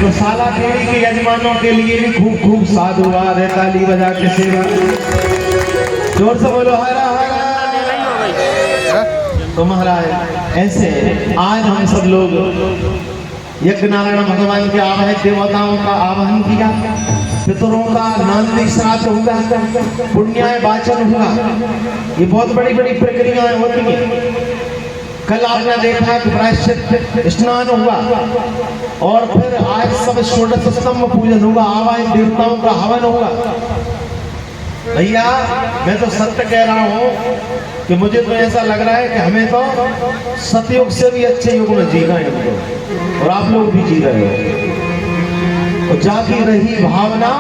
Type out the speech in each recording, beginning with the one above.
तो साला देवी के यजमानों के लिए भी खूब खूब साधुवाद है, ताली बजा के सेवा। जोर से बोलो हरा हरा। तो महाराज ऐसे आज हम सब लोग यज्ञ नारायण भगवान के आवाहन देवताओं का आवाहन किया, पितरों का नांदी श्राद्ध हुआ, पुण्याय वाचन हुआ। ये बहुत बड़ी बड़ी प्रक्रियाएं होती हैं। कल आपने देखा कि प्रायश्चित स्नान हुआ और फिर आज सब षोडश स्तंभ पूजन हुआ, आवाहन देवताओं का हवन हुआ। भैया मैं तो सत्य कह रहा हूँ कि मुझे तो ऐसा लग रहा है कि हमें तो सतयुग से भी अच्छे युग में जीना है हमको, और आप लोग भी जी रहे हो। और जागी रही भावना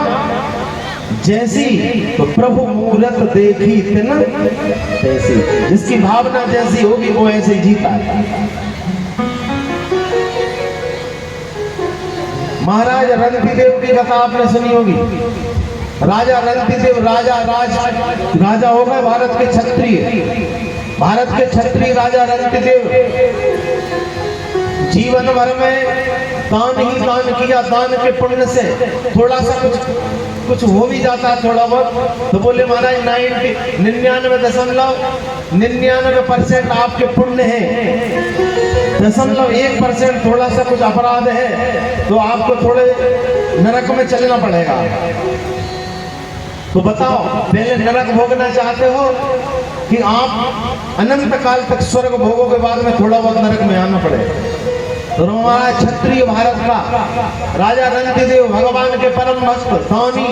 जैसी तो प्रभु मूरत देखी तिन तैसी। जिसकी भावना जैसी होगी वो ऐसे ही जीता है। महाराज रणधीदेव की कथा आपने सुनी होगी। राजा रणधीदेव राजा हो गए भारत के क्षत्रिय राजा रणधीदेव जीवन भर में दान ही दान किया। दान के पुण्य से थोड़ा सा कुछ हो भी जाता है थोड़ा बहुत, तो बोले महाराज 99.99% आपके पुण्य है, 0.1% थोड़ा सा कुछ अपराध है, तो आपको थोड़े नरक में चलना पड़ेगा। तो बताओ पहले नरक भोगना चाहते हो कि आप अनंत काल तक स्वर्ग भोगों के बाद में थोड़ा बहुत नरक में आना पड़ेगा। तो हमारा क्षत्रिय भारत का राजा रणधीदेव भगवान के परम भक्त दानी,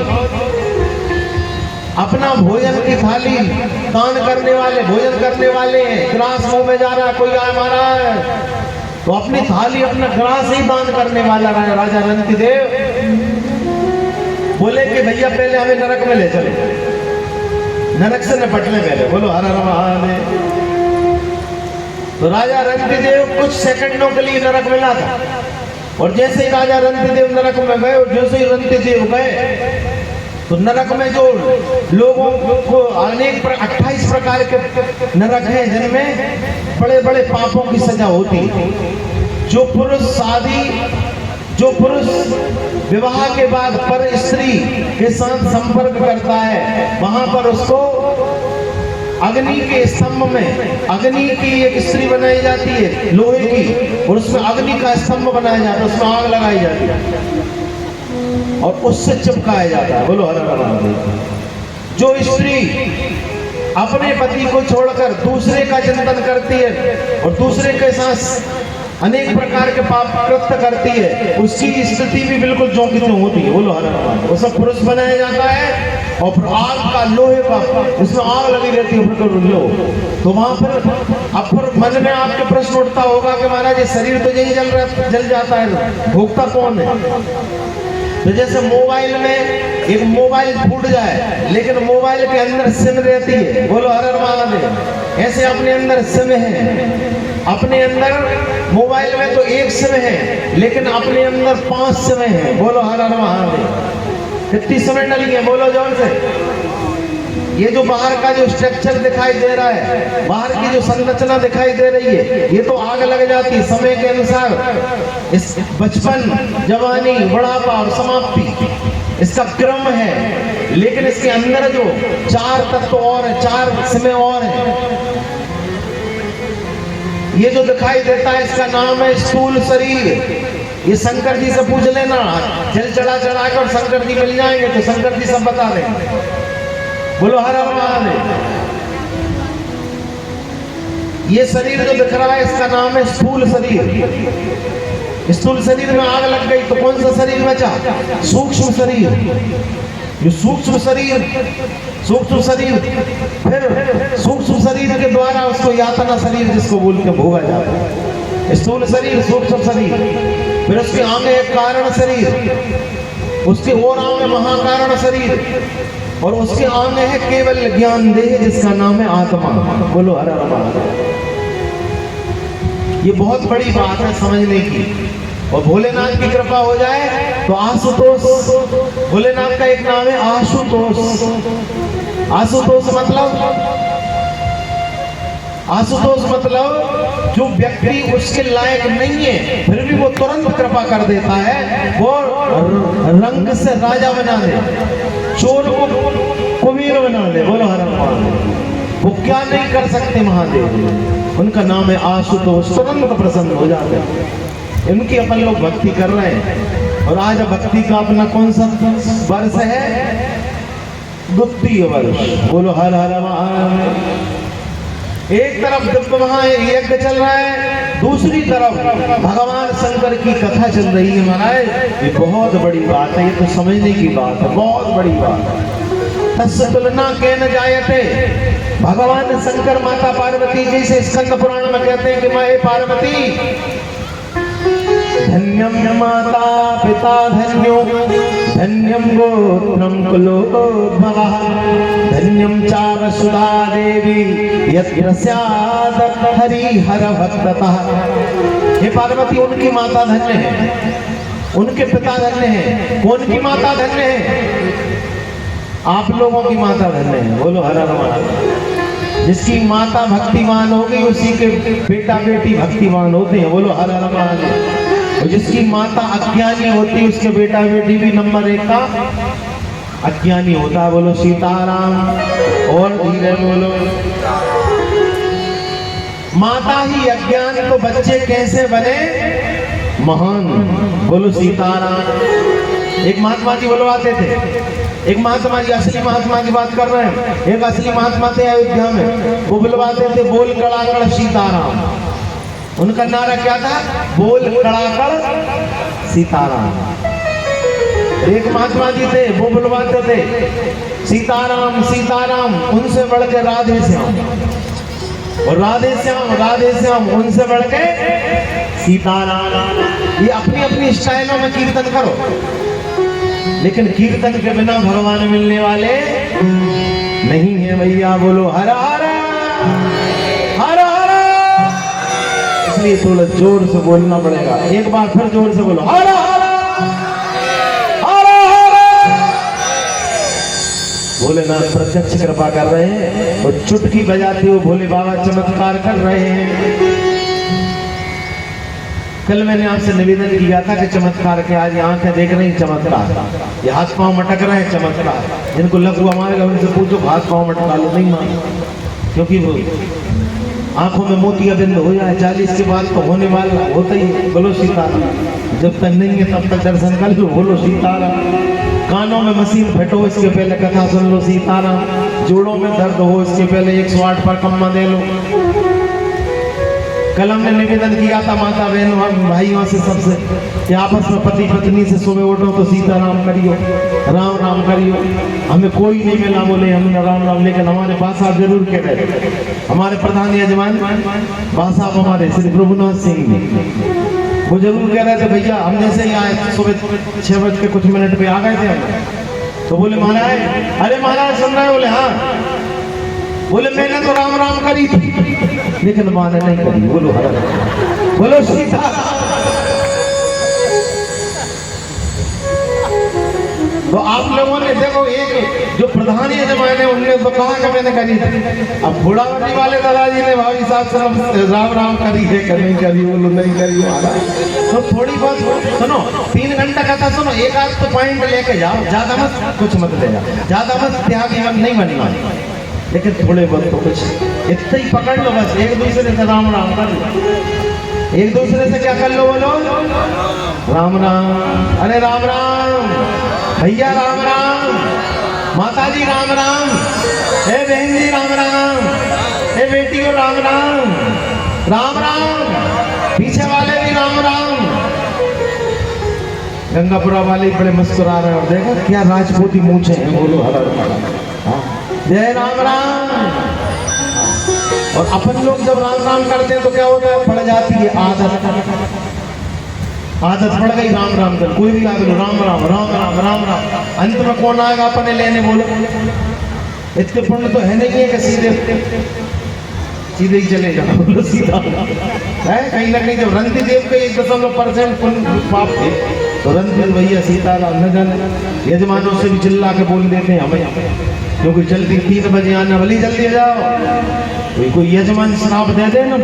अपना भोजन की थाली दान करने वाले, भोजन करने वाले हैं। ग्रास मुंह में जा रहा है, कोई आए महाराज तो अपनी थाली अपना ग्रास ही दान करने वाला राजा रणधीदेव बोले कि भैया पहले हमें नरक में ले चलो, नरक से निपटने पहले। बोलो हर हर महादेव। तो राजा रणधीदेव कुछ सेकंडों के लिए नरक में था, और जैसे ही राजा रणधीदेव नरक में गए, और जैसे ही रणधीदेव गए तो नरक में जो लोगों को अनेक 28 प्रकार के नरक हैं जिनमें बड़े बड़े पापों की सजा होती है। जो पुरुष विवाह के बाद पर स्त्री के साथ संपर्क करता है, वहां पर उसको अग्नि के स्तंभ में, अग्नि की एक स्त्री बनाई जाती है लोहे की, और उसमें अग्नि का स्तंभ बनाया जाता है, उसमें आग लगाई जाती है और उससे चिपकाया जाता है। बोलो हर हर महादेव। जो स्त्री अपने पति को छोड़कर दूसरे का चिंतन करती है और दूसरे के साथ अनेक प्रकार के पाप कृत्य करती है, उसकी स्थिति भी बिल्कुल ज्यों की त्यों होती है। बोलो हर हर महादेव। वो सब पुरुष बनाया जाता है और फिर आग का, लोहे का, उसमें आग लगी रहती है, फिर तो वहां पर अब फिर मन में आपके प्रश्न उठता होगा कि महाराज ये शरीर तो यही जल जाता है, भोगता कौन है? तो जैसे मोबाइल में एक मोबाइल फूट जाए लेकिन मोबाइल के अंदर सिम रहती है। बोलो हर हर महादेव। ऐसे अपने अंदर सिम है, अपने अंदर मोबाइल में तो एक सिम है लेकिन अपने अंदर 5 सिम है। बोलो हर हर महादेव। कितनी समय डली है? बोलो जोर से। ये जो बाहर का जो स्ट्रक्चर दिखाई दे रहा है, बाहर की जो संरचना दिखाई दे रही है, ये तो आग लग जाती है समय के अनुसार। इस बचपन, जवानी, बुढ़ापा और समाप्ति इसका क्रम है, लेकिन इसके अंदर जो 4 तत्व और है, 4 समय और है। ये जो दिखाई देता है इसका नाम है स्थूल शरीर। ये शंकर जी से पूछ लेना, जल चढ़ा कर शंकर जी मिल जाएंगे तो शंकर जी सब बता देंगे। बोलो हर हर महादेव। ये शरीर जो दिख रहा है इसका नाम है स्थूल शरीर। स्थूल शरीर में आग लग गई तो कौन सा शरीर बचा? सूक्ष्म शरीर। ये सूक्ष्म शरीर, फिर सूक्ष्म शरीर के द्वारा उसको यातना शरीर जिसको बोल के भोगा जाता है। स्थूल शरीर, सूक्ष्म शरीर, फिर उसके आगे एक कारण शरीर, उसके और आगे महाकारण शरीर, और उसके आगे है केवल ज्ञान देह जिसका नाम है आत्मा। बोलो हर हर महादेव। ये बहुत बड़ी बात है समझने की। और भोलेनाथ की कृपा हो जाए तो आशुतोष, भोलेनाथ का एक नाम है आशुतोष। आशुतोष मतलब आशुतोष मतलब जो व्यक्ति उसके लायक नहीं है फिर भी वो तुरंत कृपा कर देता है, वो रंग से राजा बना दे, चोर को कुबेर बना दे। बोलो हर महादेव। वो क्या नहीं कर सकते महादेव, उनका नाम है आशुतोष। तुरंत प्रसन्न हो जाते हैं। इनकी अपन लोग भक्ति कर रहे हैं और आज भक्ति का अपना कौन सा वर्ष है? द्वितीय वर्ष। बोलो हर हर महादेव। एक तरफ दिव्य महायज्ञ चल रहा है, दूसरी तरफ भगवान शंकर की कथा चल रही है महाराज। ये बहुत बड़ी बात है, ये तो समझने की बात है, बहुत बड़ी बात है। तस्य तुलना के न जायते। भगवान शंकर माता पार्वती जी से स्कंद पुराण में कहते हैं कि माए पार्वती धन्यम माता पिता धन्यो, धन्यम गोत्रम कुलोद्भवः, धन्यम च वसुधा देवी यत्र स्यात् हरिहर भक्ततः। हे पार्वती, उनकी माता धन्य है, उनके पिता धन्य है। कौन की माता धन्य है? आप लोगों की माता धन्य है। बोलो हर हर महादेव। जिसकी माता भक्तिमान हो गई उसी के बेटा बेटी भक्तिमान होते हैं। बोलो हर हर महादेव। और जिसकी माता अज्ञानी होती है उसके बेटा बेटी भी नंबर 1 का अज्ञानी होता है। बोलो सीताराम। और धीरे बोलो। माता ही अज्ञान तो बच्चे कैसे बने महान। बोलो सीताराम। एक महात्मा जी बुलवाते थे, एक महात्मा जी, असली महात्मा की बात कर रहे हैं। एक असली महात्मा थे अयोध्या में, वो बुलवाते थे बोल कड़ाकड़ सीताराम। उनका नारा क्या था? बोल कड़ाकड़ सीताराम। एक महात्मा जी थे, वो बुलवाते थे सीताराम सीताराम, उनसे बढ़ के राधे श्याम, और राधे श्याम उनसे बढ़ के सीताराम। ये अपनी अपनी स्टाइलों में कीर्तन करो, लेकिन कीर्तन के बिना भगवान मिलने वाले नहीं है भैया। बोलो हर हर हर हर। इसलिए थोड़ा जोर से बोलना पड़ेगा। एक बार फिर जोर से बोलो हर हर हर हर। भोलेनाथ प्रत्यक्ष कृपा कर रहे हैं और चुटकी बजाते हुए भोले बाबा चमत्कार कर रहे हैं। कल मैंने आपसे निवेदन किया था कि चमत्कार के आज आंखें देख रही चमत्कार, ये हाथ पांव मटक रहे हैं चमत्कार। जिनको लघु मारेगा उनसे पूछो हाथ पांव मटका लो, नहीं मानो, क्योंकि वो आंखों में मोतियाबिंद हो जाए 40 के बाद तो होने वाला होता ही। बोलो सीताराम। जब तक नहीं है तब तक दर्शन कर लो। बोलो सीताराम। कानों में मशीन फटो इसके पहले कथा सुन लो सीताराम। जोड़ों में दर्द हो इसके पहले 108 पर कम्मा दे लो। कल हमने निवेदन किया था माता बहनों और भाइयों से सबसे कि आपस में पति पत्नी से सुबह उठो तो सीताराम करियो, राम राम करियो। हमें कोई नहीं मिला बोले हमने राम राम, लेकिन हमारे बात साहब जरूर कह रहे थे। हमारे प्रधान यजमान बात साहब हमारे श्री प्रभुनाथ सिंह जी, वो जरूर कह रहे थे भैया हम जैसे ही आए सुबह 6 बज के कुछ मिनट पे आ गए थे हम, तो बोले महाराज, अरे महाराज सुन रहे? बोले हाँ। बोले मैंने तो राम राम करी थी लेकिन माँ ने नहीं करी। बोलो हर बोलो सीता। तो आप लोगों ने देखो, एक जो प्रधान यजमान है उन्होंने तो कहा कि मैंने करी थी। अब बुढ़ावटी वाले दादाजी ने भाभी साहब से राम राम करी है कि नहीं करी? बोलो नहीं करी। तो थोड़ी बहुत सुनो, 3 घंटा का था, सुनो एक आध तो पॉइंट लेके जाओ, ज्यादा मत कुछ मत ले जाओ, ज्यादा मत त्यागी मत नहीं बनना, लेकिन थोड़े बहुत तो कुछ इतना ही पकड़ लो बस। एक दूसरे से राम राम कर लो, एक दूसरे से क्या कर लो? बोलो राम राम। अरे राम राम भैया, राम राम माता जी, राम राम। हे बहन जी राम राम, हे बेटी को राम राम, राम राम। पीछे वाले भी राम राम। गंगापुरा वाले बड़े मुस्कुरा रहे हैं और देखो क्या राजपूती मूंछे हैं। बोलो हर हर जय राम राम। और अपन लोग जब राम राम करते हैं तो क्या होता है? पड़ जाती है आदत, आदत पड़ गई राम राम कर। कोई भी आ बोलो राम राम राम राम राम राम। अंत में कौन आएगा अपने लेने? बोलो इतने पुण्य तो है नहीं है कि सीधे ही चले जाओ। बोलो सीधा है। कहीं ना कहीं जब रंती देव के 1% पुण्य पाप थे तो रंती भैया सीताराम न जाने यजमानों से भी चिल्ला के बोल देते हैं हमें, क्योंकि जल्दी 3 बजे आना, भली जल्दी जाओ। कोई यजमान श्राप दे दे ना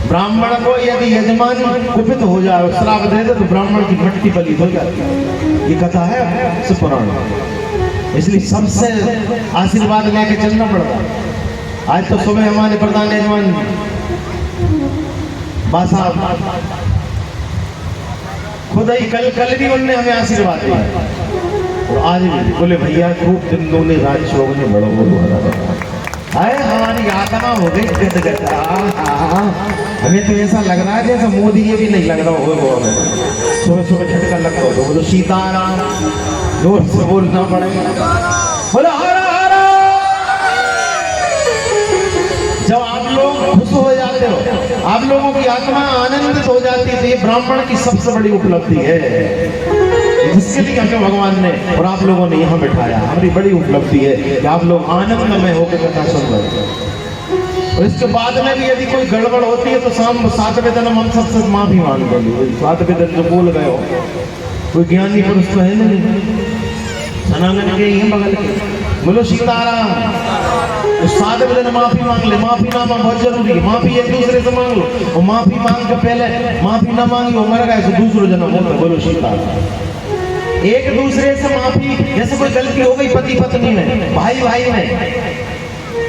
ब्राह्मण को यदि यजमान कुपित हो जाए, श्राप दे दे, तो ब्राह्मण की मट्टी पलीत हो जाती है। ये कथा है पुराण। इसलिए सबसे आशीर्वाद लेके चलना पड़ता है। आज तो सुबह हमारे प्रधान यजमान बासा खुद ही कल भी उन्होंने हमें आशीर्वाद दिया, और आज भी बोले भैया खूब दिन दोने राज शोक ने बड़ो है, हमारी आत्मा हो गई गदगद। हमें तो ऐसा लग रहा है जैसे मोदी ये भी नहीं लग रहा हो, सुबह सुबह झटका लगता हो। तो बोलो सीताराम, जोर से बोलना पड़ेगा, बोलो हरा हरा। जब आप लोग खुश हो जाते हो, आप लोगों की आत्मा आनंदित हो जाती है, तो ये ब्राह्मण की सबसे बड़ी उपलब्धि है, जिसके लिए हमें भगवान ने और आप लोगों ने यहाँ बिठाया। हमारी बड़ी उपलब्धि है कि आप लोग आनंद में होकर कथा सुन रहे हैं। और इसके बाद में भी यदि कोई गड़बड़ होती है तो शाम 7वें दिन हम सबसे माफी मांग देंगे। 7वें दिन जो बोल गए हो, कोई ज्ञानी पुरुष तो है नहीं, सनातन के ही बगल के, बोलो सीताराम। तो 7वें दिन माफी मांग ले। माफी नामा बहुत जरूरी है। माफी एक दूसरे से मांग लो, और माफी मांग के पहले माफी ना मांगी वो मर गए तो दूसरे जन्म होता। बोलो सीताराम। एक दूसरे से माफी, जैसे कोई गलती हो गई पति पत्नी में, भाई भाई में,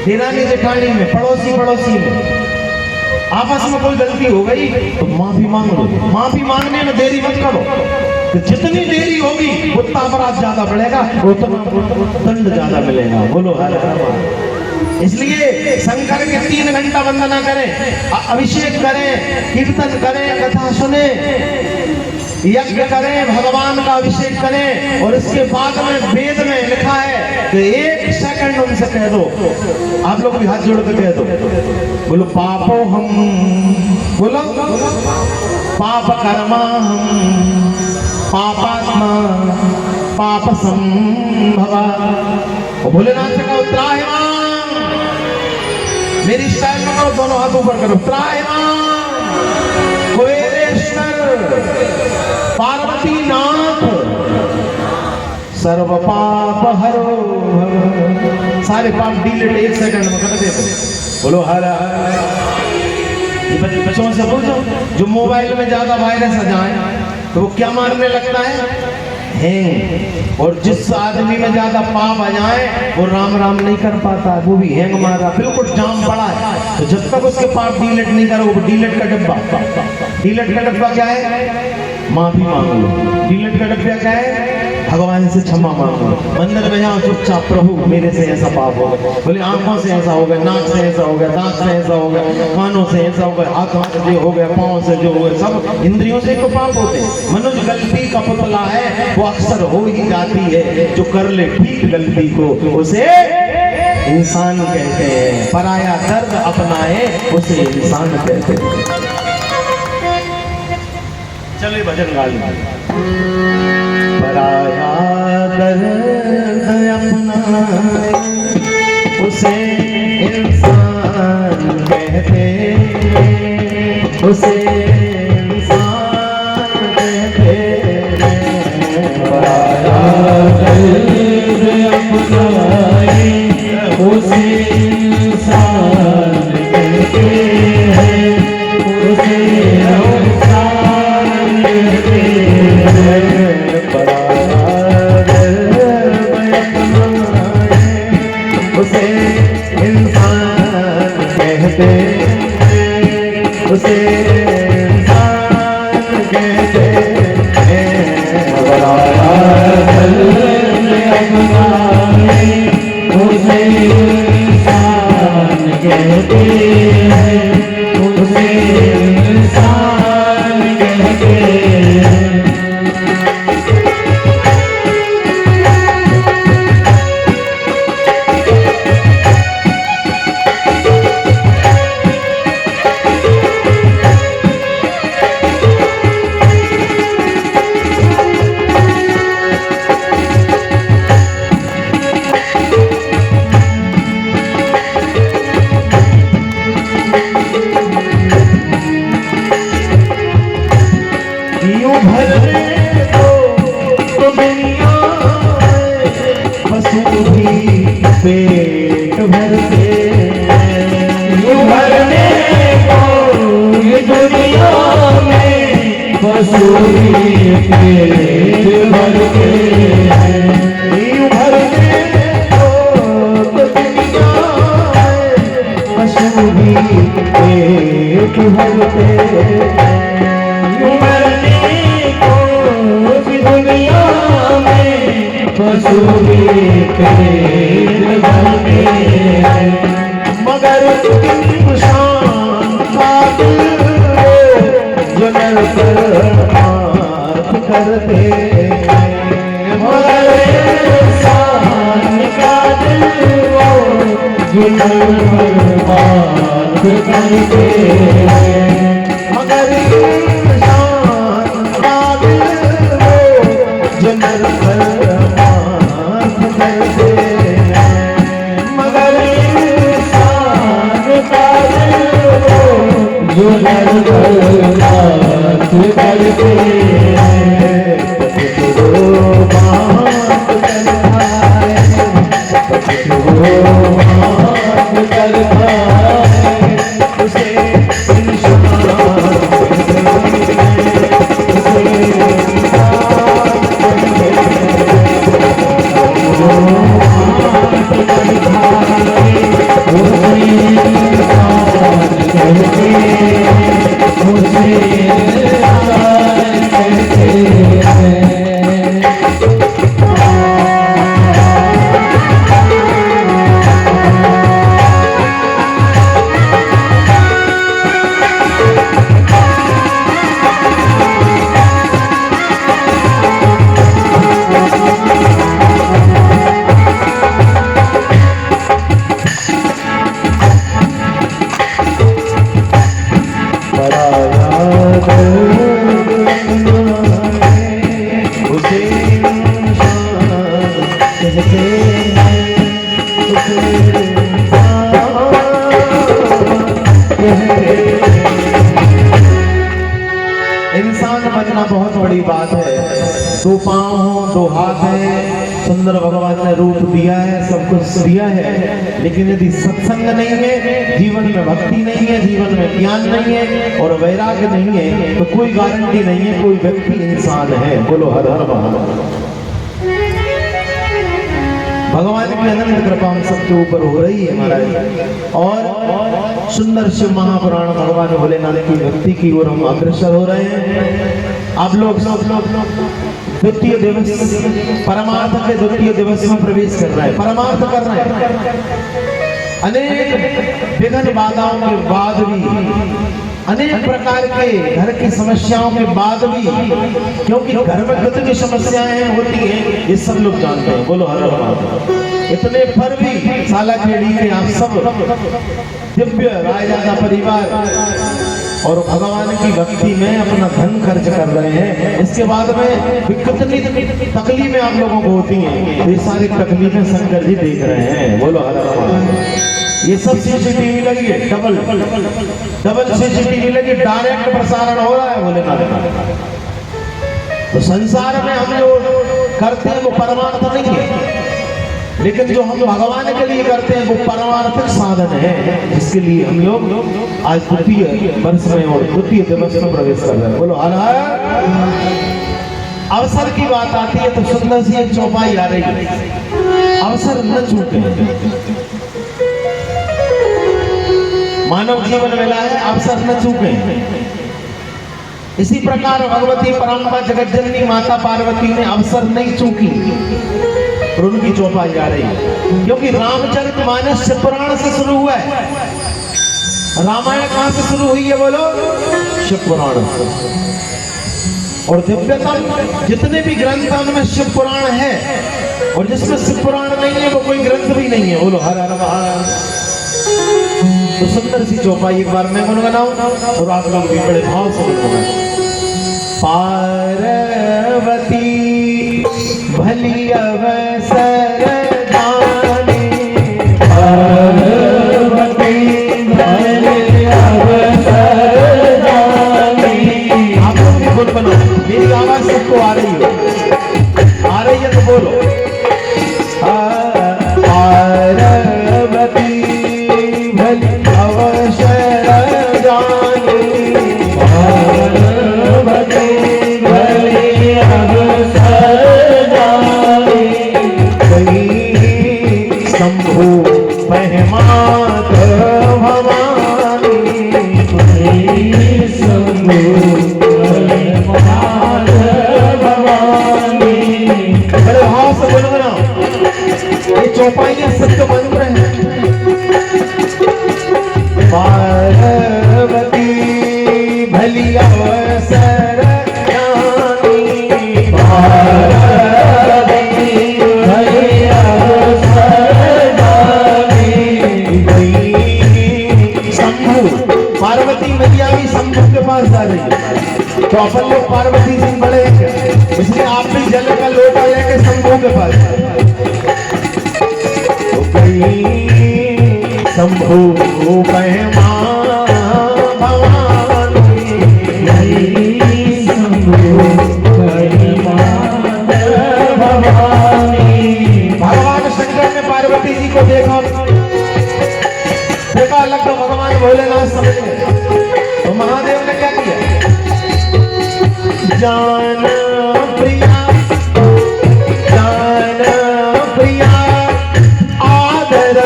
देरानी जेठानी में, पड़ोसी पड़ोसी में, आपस में कोई गलती हो गई तो माफी मांग लो। माफी मांगने में देरी मत करो, तो जितनी देरी होगी उतना अपराध ज्यादा बढ़ेगा, उतना दंड ज्यादा मिलेगा। बोलो हर हर। इसलिए शंकर के 3 घंटा वंदना करें, अभिषेक करें, कीर्तन करें, कथा सुने, यज्ञ करें, भगवान का अभिषेक करें। और इसके बाद में वेद में लिखा है कि 1 सेकंड उनसे कह दो, आप लोग भी हाथ जोड़ के कह दो, बोलो पापो हम, बोलो पाप कर्मा हम, पापात्मा पाप संभवा। भोलेनाथ से कहो त्राहिमाम, मेरी स्टाइल में करो, दोनों हाथ ऊपर करो, त्राहिमाम कुबेरेश्वर पार्वती नाथ सर्व पाप हरो भव। सारे पाप डिलीट 1 सेकंड में कर देते। बोलो हर हर। बच्चों से पूछो, जो मोबाइल में ज्यादा वायरस आ जाए तो वो क्या मारने लगता है? हैंग। और जिस आदमी में ज्यादा पाप आ जाए वो राम राम नहीं कर पाता, वो भी हैंग मारा, बिल्कुल जाम पड़ा है। तो जब तक उसके पाप डिलीट नहीं करो, वो डिलीट का डब्बा, डिलीट का डब्बा क्या है? माफी मांग लो। डिलीट का डब्बा क्या है? भगवान से क्षमा मांगो। मंदिर में जाओ चुपचाप, प्रभु मेरे से ऐसा पाप हो गया, बोले आंखों से ऐसा हो गया, नाक से ऐसा हो गया, दांत से ऐसा हो गया, कानों से ऐसा हो गया, हाथों से जो हो गया, पाँव से जो हो गया, सब इंद्रियों से तो पाप होते हैं। मनुष्य गलती का पुतला है, वो अक्सर हो ही जाती है। जो कर ले ठीक गलती को उसे इंसान कहते हैं, पराया दर्द अपनाए उसे इंसान कहते हैं। चलिए भजन गा लीजिए। पराया दर्द अपनाए उसे इंसान कहते, उसे इंसान कहते। पराया दर्द अपनाए उसे इंसान कहते हैं, उसे इंसान कहते हैं। उसे इंसान कहते, उसे इंसान कहते हैं। पराया दर्द अपनाए उसे इंसान कहते हैं, उसे इंसान कहते हैं। पेट भरते मसूरी पेट भरते हैं यूं भरते तो दुनिया है, मसूरी पेट भरते यूं मरने को भी दुनिया में मसूरी पेट भरते हैं मगर इंसान का दिल जो नर पर माफ करते हैं, मगर इंसान का दिल वो जो नर पर माफ करते हैं मगर इंसान का दिल जो नर पर माफ करते हैं, मगर इंसान का दिल वो जो नर पर माफ करते हैं वो माफ करता है, वो माफ करता है, उसे इंसान इंसान बनना बहुत बड़ी बात है। दो पांव हो, दो हाथ है, सुंदर भगवान ने रूप दिया है, सब कुछ दिया है, लेकिन यदि सत्संग नहीं है, जीवन में भक्ति नहीं है, जीवन में ज्ञान नहीं है और वैराग्य नहीं है, तो कोई गारंटी नहीं है कोई व्यक्ति इंसान है। बोलो हर हर महादेव। भगवान की अनंत कृपा हम सबके ऊपर हो रही है महाराज, और सुंदर शिव महापुराण भगवान भोलेनाथ की भक्ति की ओर हम अग्रसर हो रहे हैं। आप लोग द्वितीय दिवस, परमार्थ के द्वितीय दिवस में प्रवेश कर रहे हैं, परमार्थ कर रहे हैं। अनेक विघ्न बाधाओं के बाद भी, अनेक प्रकार के घर की समस्याओं के बाद भी, क्योंकि घर में कितनी समस्याएं होती हैं ये सब लोग जानते हैं। बोलो हर हर महादेव। इतने पर भी साला खेड़ी के आप सब दिव्य रायजादा परिवार और भगवान की भक्ति में अपना धन खर्च कर रहे हैं। इसके बाद में कितनी तकलीफें आप लोगों को होती हैं, ये सारी तकलीफें शंकर जी देख रहे हैं। बोलो हर हर महादेव। ये सब सीसीटीवी लगी है, डबल सीसीटीवी लगी, डायरेक्ट प्रसारण हो रहा है भोलेनाथ का। तो संसार में हम जो करते हैं वो परमार्थ नहीं है, लेकिन जो हम भगवान के लिए करते हैं वो परमार्थिक साधन है, जिसके लिए हम लोग आज द्वितीय वर्ष में और द्वितीय दिवस में प्रवेश कर रहे हैं। बोलो हर हर। अवसर की बात आती है तो सुंदर सी एक चौपाई आ रही है, अवसर न छूटे। मानव जीवन मिला है, अवसर न चूके। इसी प्रकार भगवती परम्परा जगत जननी माता पार्वती ने अवसर नहीं चूकी और उनकी चौपाई आ रही है, क्योंकि रामचरितमानस शिव पुराण से शुरू हुआ है। रामायण कहां से शुरू हुई है? बोलो शिव पुराण से। और दिव्यतम जितने भी ग्रंथ उनमें शिव पुराण है, और जिसमें शिव पुराण नहीं है वो कोई ग्रंथ भी नहीं है। बोलो हर हर महादेव। तो सुंदर सी चौपाई एक बार मैं गुनगुनाऊं और आप लोग भी बड़े भाव से गुनगुनाएं। पार्वती भली अवसर दानी, पार्वती भली अवसर दानी। आप लोग भी गुनगुनाओ, मेरी आवाज सबको आ रही है तो बोलो। पार्वती अवसर जानी, पार्वती पार्वती मैया भी शंभू के पास जा रही है, तो अपन लोग पार्वती जी बड़े हैं, इसलिए आप भी जल का लोटा लेके शंभू के पास तो कहीं शंभू भगवान शंकर ने पार्वती जी को देखा लगता भगवान भोलेनाथ समझ गए, तो महादेव ने क्या किया, जान प्रिया आदर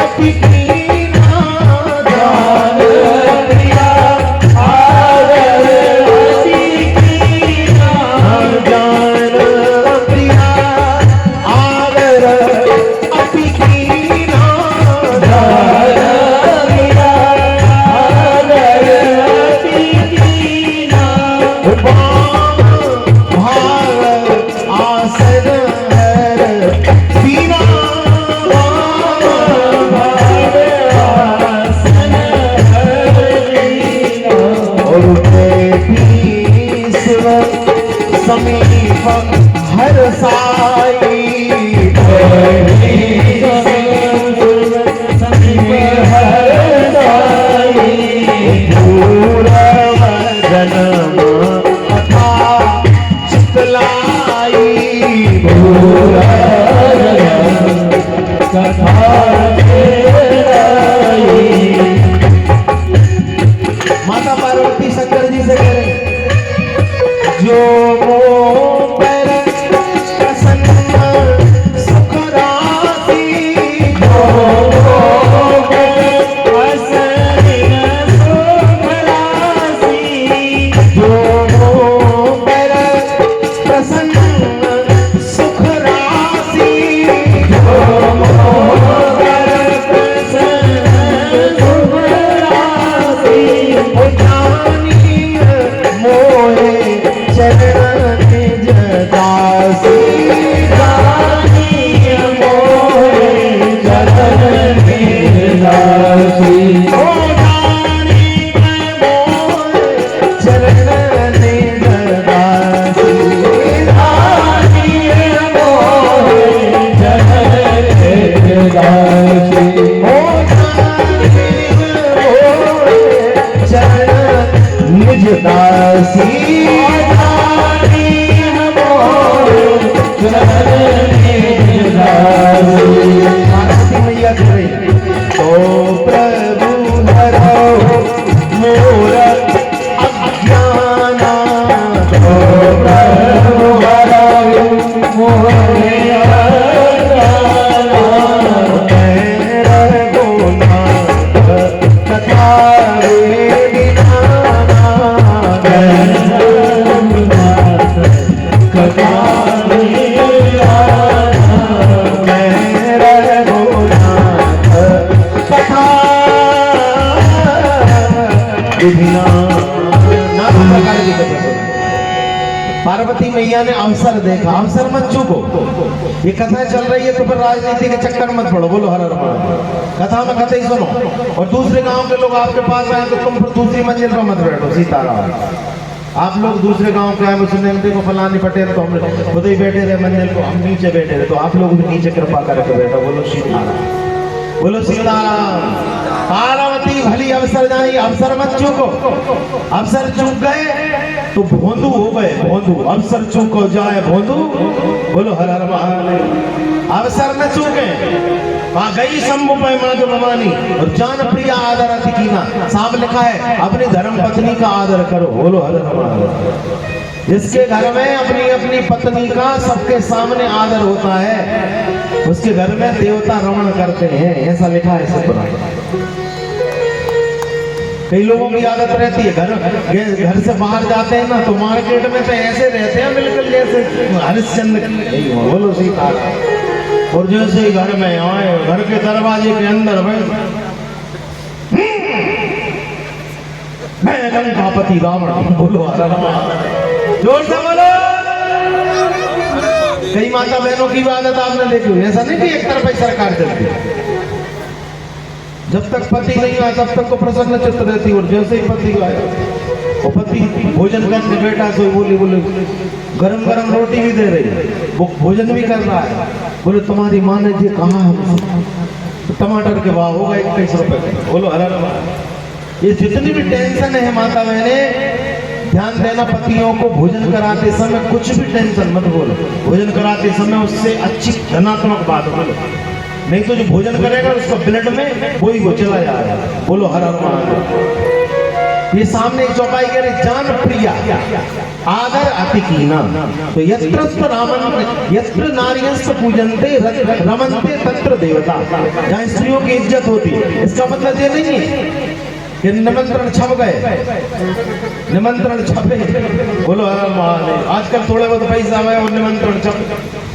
अति कीना, जान प्रिया आदर अति कीना, जान प्रिया आदर अति कीना, समीप हर साई जन्म अथा चितलाई माता पार्वती शंकर जी से कह रहे जो पर प्रसन्न सुख राशि, जो पर प्रसन्न सुख राशि, निज दासी पार्वती मैया कह रही तो प्रभु धरो मोर अज्ञाना, तो प्रभु धरो मोर पार्वती मैया ने अवसर देखा, अवसर मत चूको, ये कथा चल रही है तो फिर राजनीति के चक्कर मत पड़ो, बोलो हर हर महादेव। कथा में कथा ही सुनो, और दूसरे गांव के लोग आपके पास आए तो तुम फिर दूसरी मंजिल पर मत बैठो, सीताराम। आप लोग दूसरे गांव के आए वो सुनने देखो फलानी पटेल तो हम खुद ही बैठे रहे मंजिल को, हम नीचे बैठे रहे, तो आप लोग भी नीचे कृपा करके बैठो, बोलो सीताराम, बोलो सीताराम। पार्वती भली अवसर जानी, अवसर मत चूको, अवसर चूक गए तो भोंदू हो गए, भोंदू, अवसर चूको जाए भोंदू, बोलो हर हर महादेव। अवसर न चूके, वहां गई शंभु पे मां जो भवानी, और जान प्रिया आदर अति कीना, साफ लिखा है अपनी धर्म पत्नी का आदर करो, बोलो हर हर महादेव। जिसके घर में अपनी अपनी पत्नी का सबके सामने आदर होता है, उसके घर में देवता रमण करते हैं, ऐसा लिखा है सब। कई लोगों की आदत रहती है घर से बाहर जाते हैं ना तो मार्केट में तो ऐसे रहते हैं बिल्कुल जैसे हरिश्चंद्र, बोलो सीता। और जैसे ही घर में आए, घर के दरवाजे के अंदर मैं लंकापति रावण, बोलो जोर से बोलो कई माता बहनों की इबादत आपने देखी हुई, ऐसा नहीं कि एक तरफ ही सरकार चलती है। जब तक पति नहीं आया तब तक तो प्रसन्न चित्त रहती, और जैसे ही पति आया और पति भोजन करके बैठा तो बोले गरम गरम रोटी भी दे रही है, वो भोजन भी कर रहा है, बोले तुम्हारी माँ ने जी कहा हमसे, तो टमाटर के भाव होगा 21 रुपए का। बोलो हरा रमा। ये जितनी भी टेंशन है माता बहने, ध्यान देना, पतियों को भोजन कराते समय कुछ भी टेंशन मत बोलो, भोजन कराते समय उससे अच्छी धनात्मक बात बोलो, नहीं तो जो भोजन करेगा उसका ब्लड में वही वो चला जाएगा। बोलो हर हर महादेव। ये सामने एक चौपाई कह रही, जान प्रिया आदर अति कीना, तो यत्र रामन यत्र नारियस्त पूजनते रमनते तत्र देवता, जहाँ स्त्रियों की इज्जत होती है। इसका मतलब ये नहीं है कि निमंत्रण छप गए, निमंत्रण छपे। बोलो हर हर महादेव। आजकल थोड़े बहुत पैसा आए और निमंत्रण छपे,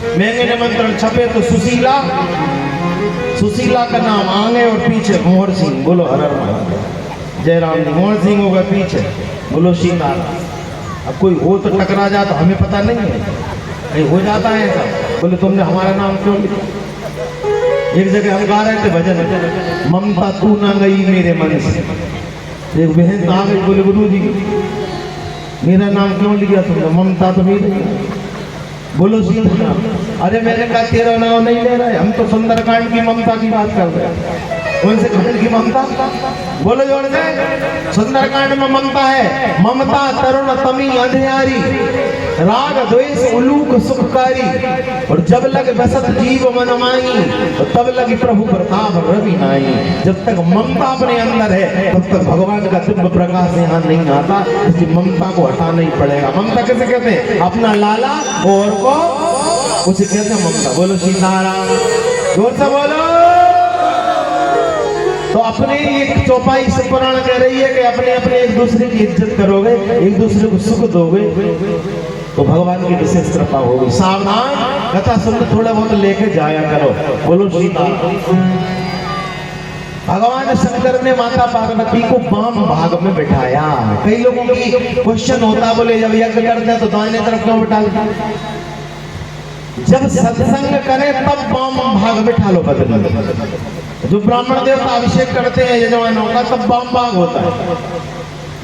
महंगे निमंत्रण छपे तो सुशीला का नाम आगे और पीछे मोहर सिंह। बोलो हर हर महादेव। जयराम जी मोहर सिंह होगा पीछे, बोलो सीता। अब कोई हो तो टकरा जा तो हमें पता नहीं है, कहीं हो जाता है ऐसा, बोले तुमने हमारा नाम क्यों लिखा। एक जगह हम गा रहे थे भजन, ममता तू ना गई मेरे मन से, एक बहन आ गई, बोले गुरु जी मेरा नाम क्यों लिया तुमने, ममता तो मेरी। बोलो सीता। अरे मैंने कहा तेरा नाम नहीं ले रहे, हम तो सुंदरकांड की ममता की बात कर रहे हैं। कौन से खंड की ममता? बोलो जोड़ से। सुंदरकांड में ममता है, ममता तरुण तमी अंधियारी, राग द्वेष उलूक सुखकारी, और जब लग बसत जीव मन माई, तब लगी प्रभु प्रताप रवि नाई। जब तक ममता अपने अंदर है तब तक भगवान का दिव्य प्रकाश यहाँ नहीं आता, इसलिए ममता को हटाना ही पड़ेगा। ममता कैसे कहते हैं? अपना लाला और को उसे कहते हैं ममता। बोलो सीताराम, जोर से बोलो। तो अपने एक चौपाई से पुराण कह रही है कि अपने अपने एक दूसरे की इज्जत करोगे, एक दूसरे को सुख दोगे तो भगवान की विशेष कृपा होगी। सावधान, कथा सुन थोड़ा बहुत लेके जाया करो। बोलो सीता। भगवान शंकर ने माता पार्वती को वाम भाग में बिठाया। कई लोगों की क्वेश्चन होता, बोले जब यज्ञ करते हैं तो दाहिने तरफ क्यों बिठाते हैं? जब सत्संग करें तब वाम भाग बिठा लो बदल में। जो ब्राह्मण देवता अभिषेक करते हैं यजमानों का तब वाम भाग होता है।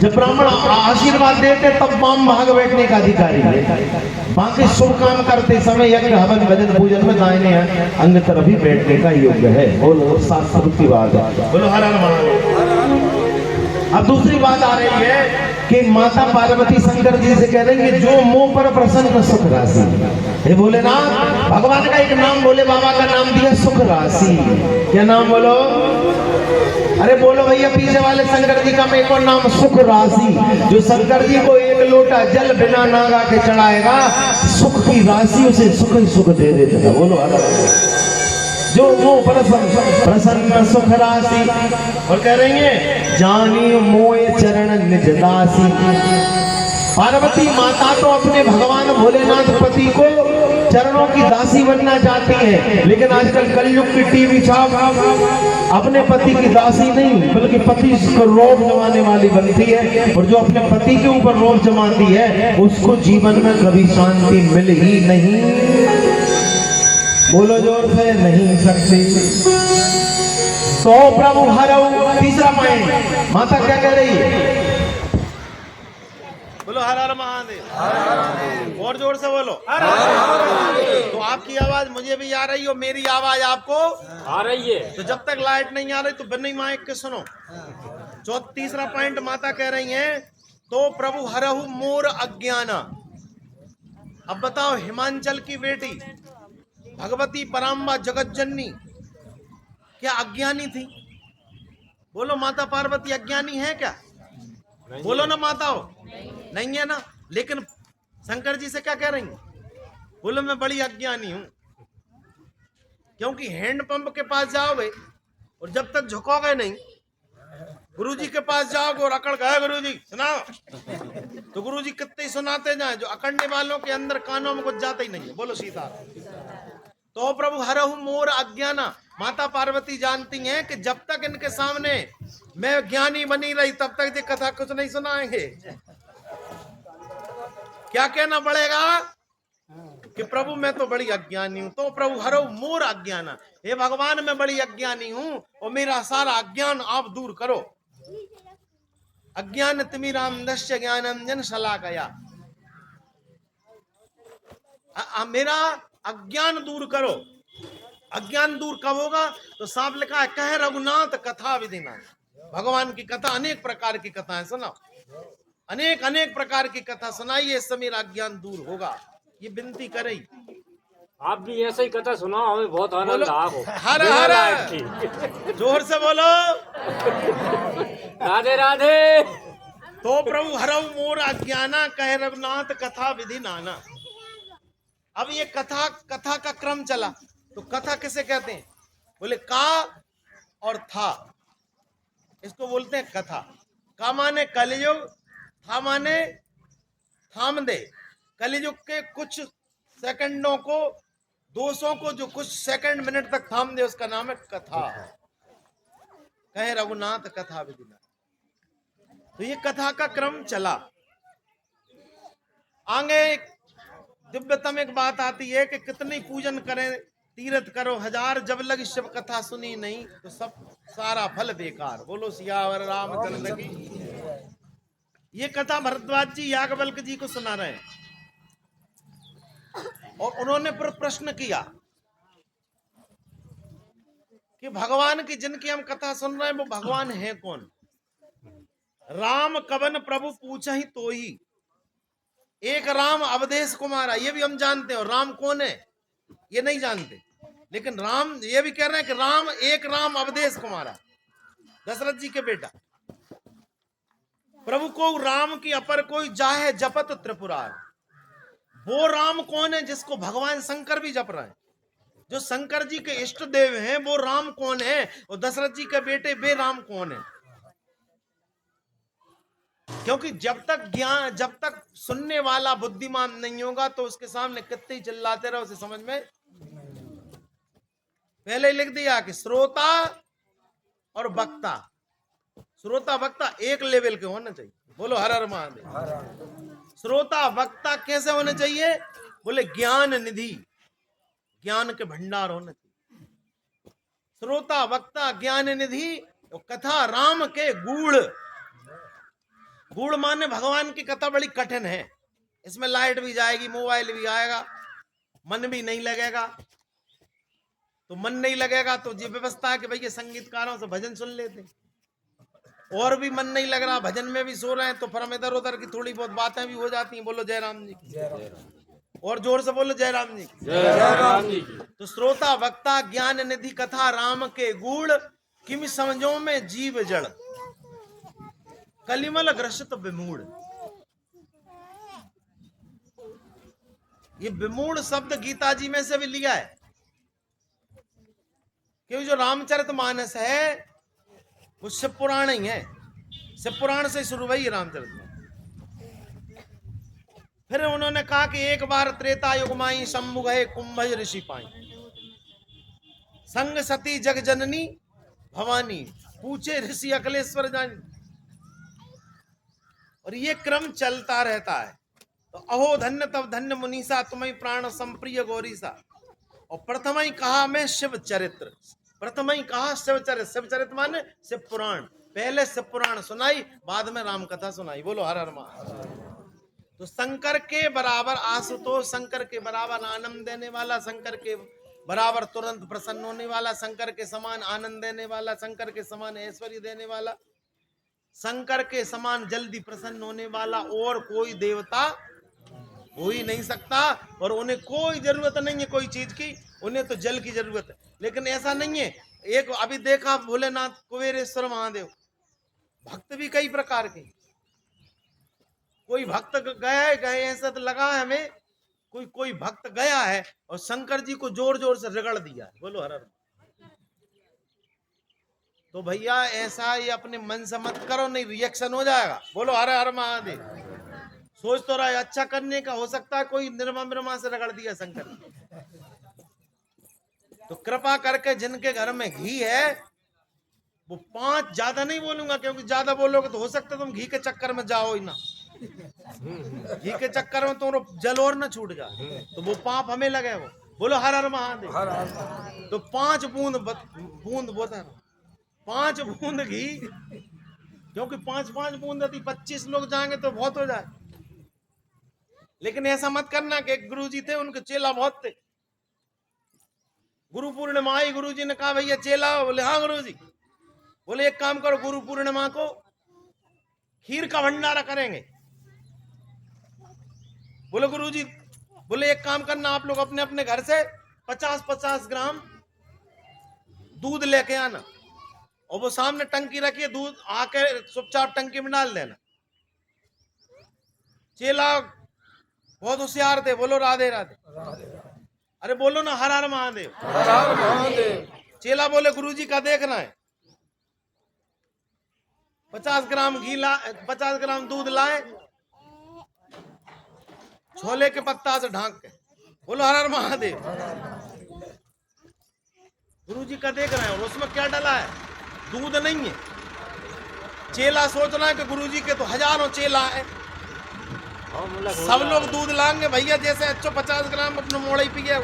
जब ब्राह्मण आशीर्वाद देते तब वाम भाग बैठने का अधिकारी है। बाकी शुभ काम करते समय यज्ञ हवन भजन पूजन में दाहिने अंग तरफ ही बैठने का योग्य है। बोलो शास्त्र की बात है। बोलो हर हर महादेव। अब दूसरी बात आ रही है कि माता पार्वती शंकर जी से कह रही है जो मुंह पर प्रसन्न सुख राशि। हे भोलेनाथ, भगवान का एक नाम भोले बाबा का नाम दिया सुख राशि। क्या नाम बोलो? अरे बोलो भैया, पीछे वाले शंकर जी का एक और नाम सुख राशि। जो शंकर जी को एक लोटा जल बिना नागा के चढ़ाएगा, सुख की राशि उसे सुख ही सुख दे देता। बोलो जो मुंह प्रसन्न सुख राशि। और कह रही है जानी मोए चरण निज दासी। पार्वती माता तो अपने भगवान भोलेनाथ पति को चरणों की दासी बनना चाहती है, लेकिन आजकल कलयुग की टीवी छाप अपने पति की दासी नहीं बल्कि पति को रोब जमाने वाली बनती है। और जो अपने पति के ऊपर रोब जमाती है उसको जीवन में कभी शांति मिल ही नहीं। बोलो जोर से, नहीं सकती। तो प्रभु हरऊ। तीसरा पॉइंट माता क्या कह रही है? बोलो हर हर महादेव। और जोर से बोलो हर हर। तो आपकी आवाज मुझे भी आ रही हो, मेरी आवाज आपको आ रही है। तो जब तक लाइट नहीं आ रही तो बिना माइक के सुनो। जो तीसरा पॉइंट माता कह रही हैं, तो प्रभु हरहु मोर अज्ञाना। अब बताओ, हिमांचल की बेटी भगवती पराम्बा जगत जननी क्या अज्ञानी थी? बोलो माता पार्वती अज्ञानी है क्या? बोलो ना माताओ, नहीं है ना। लेकिन शंकर जी से क्या कह रही हैं? बोलो मैं बड़ी अज्ञानी हूं, क्योंकि हैंडपंप के पास जाओगे और जब तक झुकोगे नहीं, गुरुजी के पास जाओगे और अकड़ गए गुरुजी सुनाओ, तो गुरुजी कितने सुनाते जाए, जो अकड़ने वालों के अंदर कानों में कुछ जाता ही नहीं है। बोलो सीता। तो प्रभु हरहु मोर अज्ञाना। माता पार्वती जानती हैं कि जब तक इनके सामने मैं ज्ञानी बनी रही तब तक ये कथा कुछ नहीं सुनाएंगे। क्या कहना पड़ेगा? कि प्रभु मैं तो बड़ी अज्ञानी हूं, तो प्रभु हरो मोर अज्ञाना, हे भगवान मैं बड़ी अज्ञानी हूं और मेरा सारा अज्ञान आप दूर करो। अज्ञान तिमिरांधस्य ज्ञानांजन शलाकया, मेरा अज्ञान दूर करो। अज्ञान दूर कब होगा? तो साफ लिखा है, कह रघुनाथ कथा विधिना। भगवान की कथा, अनेक प्रकार की कथाएं सुनाओ, अनेक अनेक प्रकार की कथा सुनाइए, इससे मेरा अज्ञान दूर होगा। ये विनती करे। आप भी ऐसे ही कथा सुनाओ, हमें बहुत आनंद बोलो आओ। हर हर, जोर से बोलो राधे राधे। तो प्रभु हरऊ मोर अज्ञाना, कह रघुनाथ कथा विधि नाना। अब ये कथा का क्रम चला, तो कथा किसे कहते हैं? बोले का और था, इसको बोलते हैं कथा। का माने कलयुग, था माने थाम दे। कलयुग के कुछ सेकंडों को, दोषों को जो कुछ सेकंड मिनट तक थाम दे, उसका नाम है कथा। कहे रघुनाथ कथा विधिना। तो ये कथा का क्रम चला। आगे दिव्यतम एक बात आती है कि कितनी पूजन करें, तीर्थ करो हजार, जब लग शिव कथा सुनी नहीं तो सब सारा फल बेकार। बोलो सियावर रामचंद्र की। ये कथा भरद्वाज जी याज्ञवल्क्य जी को सुना रहे हैं और उन्होंने प्रश्न किया कि भगवान की जिनकी हम कथा सुन रहे हैं वो भगवान है कौन? राम कवन प्रभु पूछा ही तो ही, एक राम अवधेश कुमारा, ये भी हम जानते हैं। और राम कौन है ये नहीं जानते, लेकिन राम ये भी कह रहे हैं कि राम एक राम अवधेश कुमारा, दशरथ जी के बेटा। प्रभु को राम की अपर कोई जाहे जपत त्रिपुरार। वो राम कौन है जिसको भगवान शंकर भी जप रहे हैं? जो शंकर जी के इष्ट देव हैं वो राम कौन है? और दशरथ जी के बेटे वे राम कौन है? क्योंकि जब तक सुनने वाला बुद्धिमान नहीं होगा तो उसके सामने कितने ही चिल्लाते रहो, उसे समझ में। पहले ही लिख दिया कि श्रोता और वक्ता, श्रोता वक्ता एक लेवल के होना चाहिए। बोलो हर हर महादेव। श्रोता वक्ता कैसे होने चाहिए? बोले ज्ञान निधि, ज्ञान के भंडार होने चाहिए। श्रोता वक्ता ज्ञान निधि। तो कथा राम के गूढ़, गूढ़ माने भगवान की कथा बड़ी कठिन है। इसमें लाइट भी जाएगी, मोबाइल भी आएगा, मन भी नहीं लगेगा। तो मन नहीं लगेगा तो ये व्यवस्था है कि भैया संगीतकारों से भजन सुन लेते, और भी मन नहीं लग रहा, भजन में भी सो रहे हैं, तो फिर हम इधर उधर की थोड़ी बहुत बातें भी हो जाती हैं। बोलो जय राम जी की। और जोर से बोलो जय राम जी की। जय राम जी की। तो श्रोता वक्ता ज्ञान निधि कथा राम के गूढ़, किम समझो में जीव जड़, कलिमल ग्रसित विमूढ़। ये विमूढ़ शब्द गीता जी में से भी लिया है, क्योंकि जो रामचरितमानस है वो शिव पुराण ही है। शिव पुराण से शुरू हुई रामचरितमानस। फिर उन्होंने कहा कि एक बार त्रेता युग माई, शंभु गए कुंभज ऋषि पाई, संग सती जग जननी भवानी, पूछे ऋषि अकलेश्वर जानी। और ये क्रम चलता रहता है। तो अहो धन्य तब धन्य मुनीसा, तुम्हें प्राण संप्रिय गौरीसा। और प्रथम ही कहा मैं शिव चरित्र, प्रथम ही कहा शिव चरित्र। शिव चरित्र माने शिव पुराण। पहले शिव पुराण सुनाई, बाद में राम कथा सुनाई। बोलो हर हर महादेव। तो शंकर के बराबर आशुतोष, शंकर के बराबर आनंद देने वाला, शंकर के बराबर तुरंत प्रसन्न होने वाला, शंकर के समान आनंद देने वाला, शंकर के समान ऐश्वर्य देने वाला, शंकर के समान जल्दी प्रसन्न होने वाला और कोई देवता हो ही नहीं सकता। और उन्हें कोई जरूरत नहीं है कोई चीज की, उन्हें तो जल की जरूरत है। लेकिन ऐसा नहीं है, एक अभी देखा भोलेनाथ कुबेरेश्वर महादेव, भक्त भी कई प्रकार के। कोई भक्त गए ऐसा तो लगा है हमें, कोई भक्त गया है और शंकर जी को जोर जोर से रगड़ दिया। बोलो हर हर। तो भैया ऐसा ये अपने मन से मत करो, नहीं रिएक्शन हो जाएगा। बोलो हर हर महादेव। सोच तो रहा है अच्छा करने का, हो सकता है कोई निर्मा से रगड़ दिया शंकर। तो कृपा करके जिनके घर में घी है वो 5, ज्यादा नहीं बोलूंगा क्योंकि ज्यादा बोलोगे तो हो सकता है तुम घी के चक्कर में जाओ ही ना। घी के चक्कर में तो जल और न छूट जाए, तो वो पाप हमें लगे। वो बोलो हर हर महादेव। तो 5 बूंद बोता 5 बूंद घी, क्योंकि 5 बूंद यदि 25 लोग जाएंगे तो बहुत हो जाए। लेकिन ऐसा मत करना कि गुरु जी थे, उनके चेला बहुत थे। गुरु पूर्णिमा आई, गुरु जी ने कहा भैया चेला हो? बोले हाँ गुरु जी। बोले एक काम करो, गुरु पूर्णिमा को खीर का भंडारा करेंगे। बोले गुरु जी, बोले एक काम करना, आप लोग अपने अपने घर से 50-50 ग्राम दूध लेके आना, और वो सामने टंकी रखिए, दूध आके चुपचाप टंकी में डाल देना। चेला बहुत होशियार थे, बोलो राधे राधे। अरे बोलो ना हर हर महादेव। चेला बोले गुरुजी का देखना है। 50 ग्राम घी 50 ग्राम दूध लाए, छोले के पत्ता से ढांक के, बोलो हर हर महादेव। गुरुजी का देख रहे हैं, और उसमें क्या डाला है? दूध नहीं है। चेला सोच रहा है कि गुरुजी के तो हजारों चेला है, सब लोग दूध लाएंगे भैया, जैसे अच्छो 50 ग्राम अपने मोड़ा ही पी गया।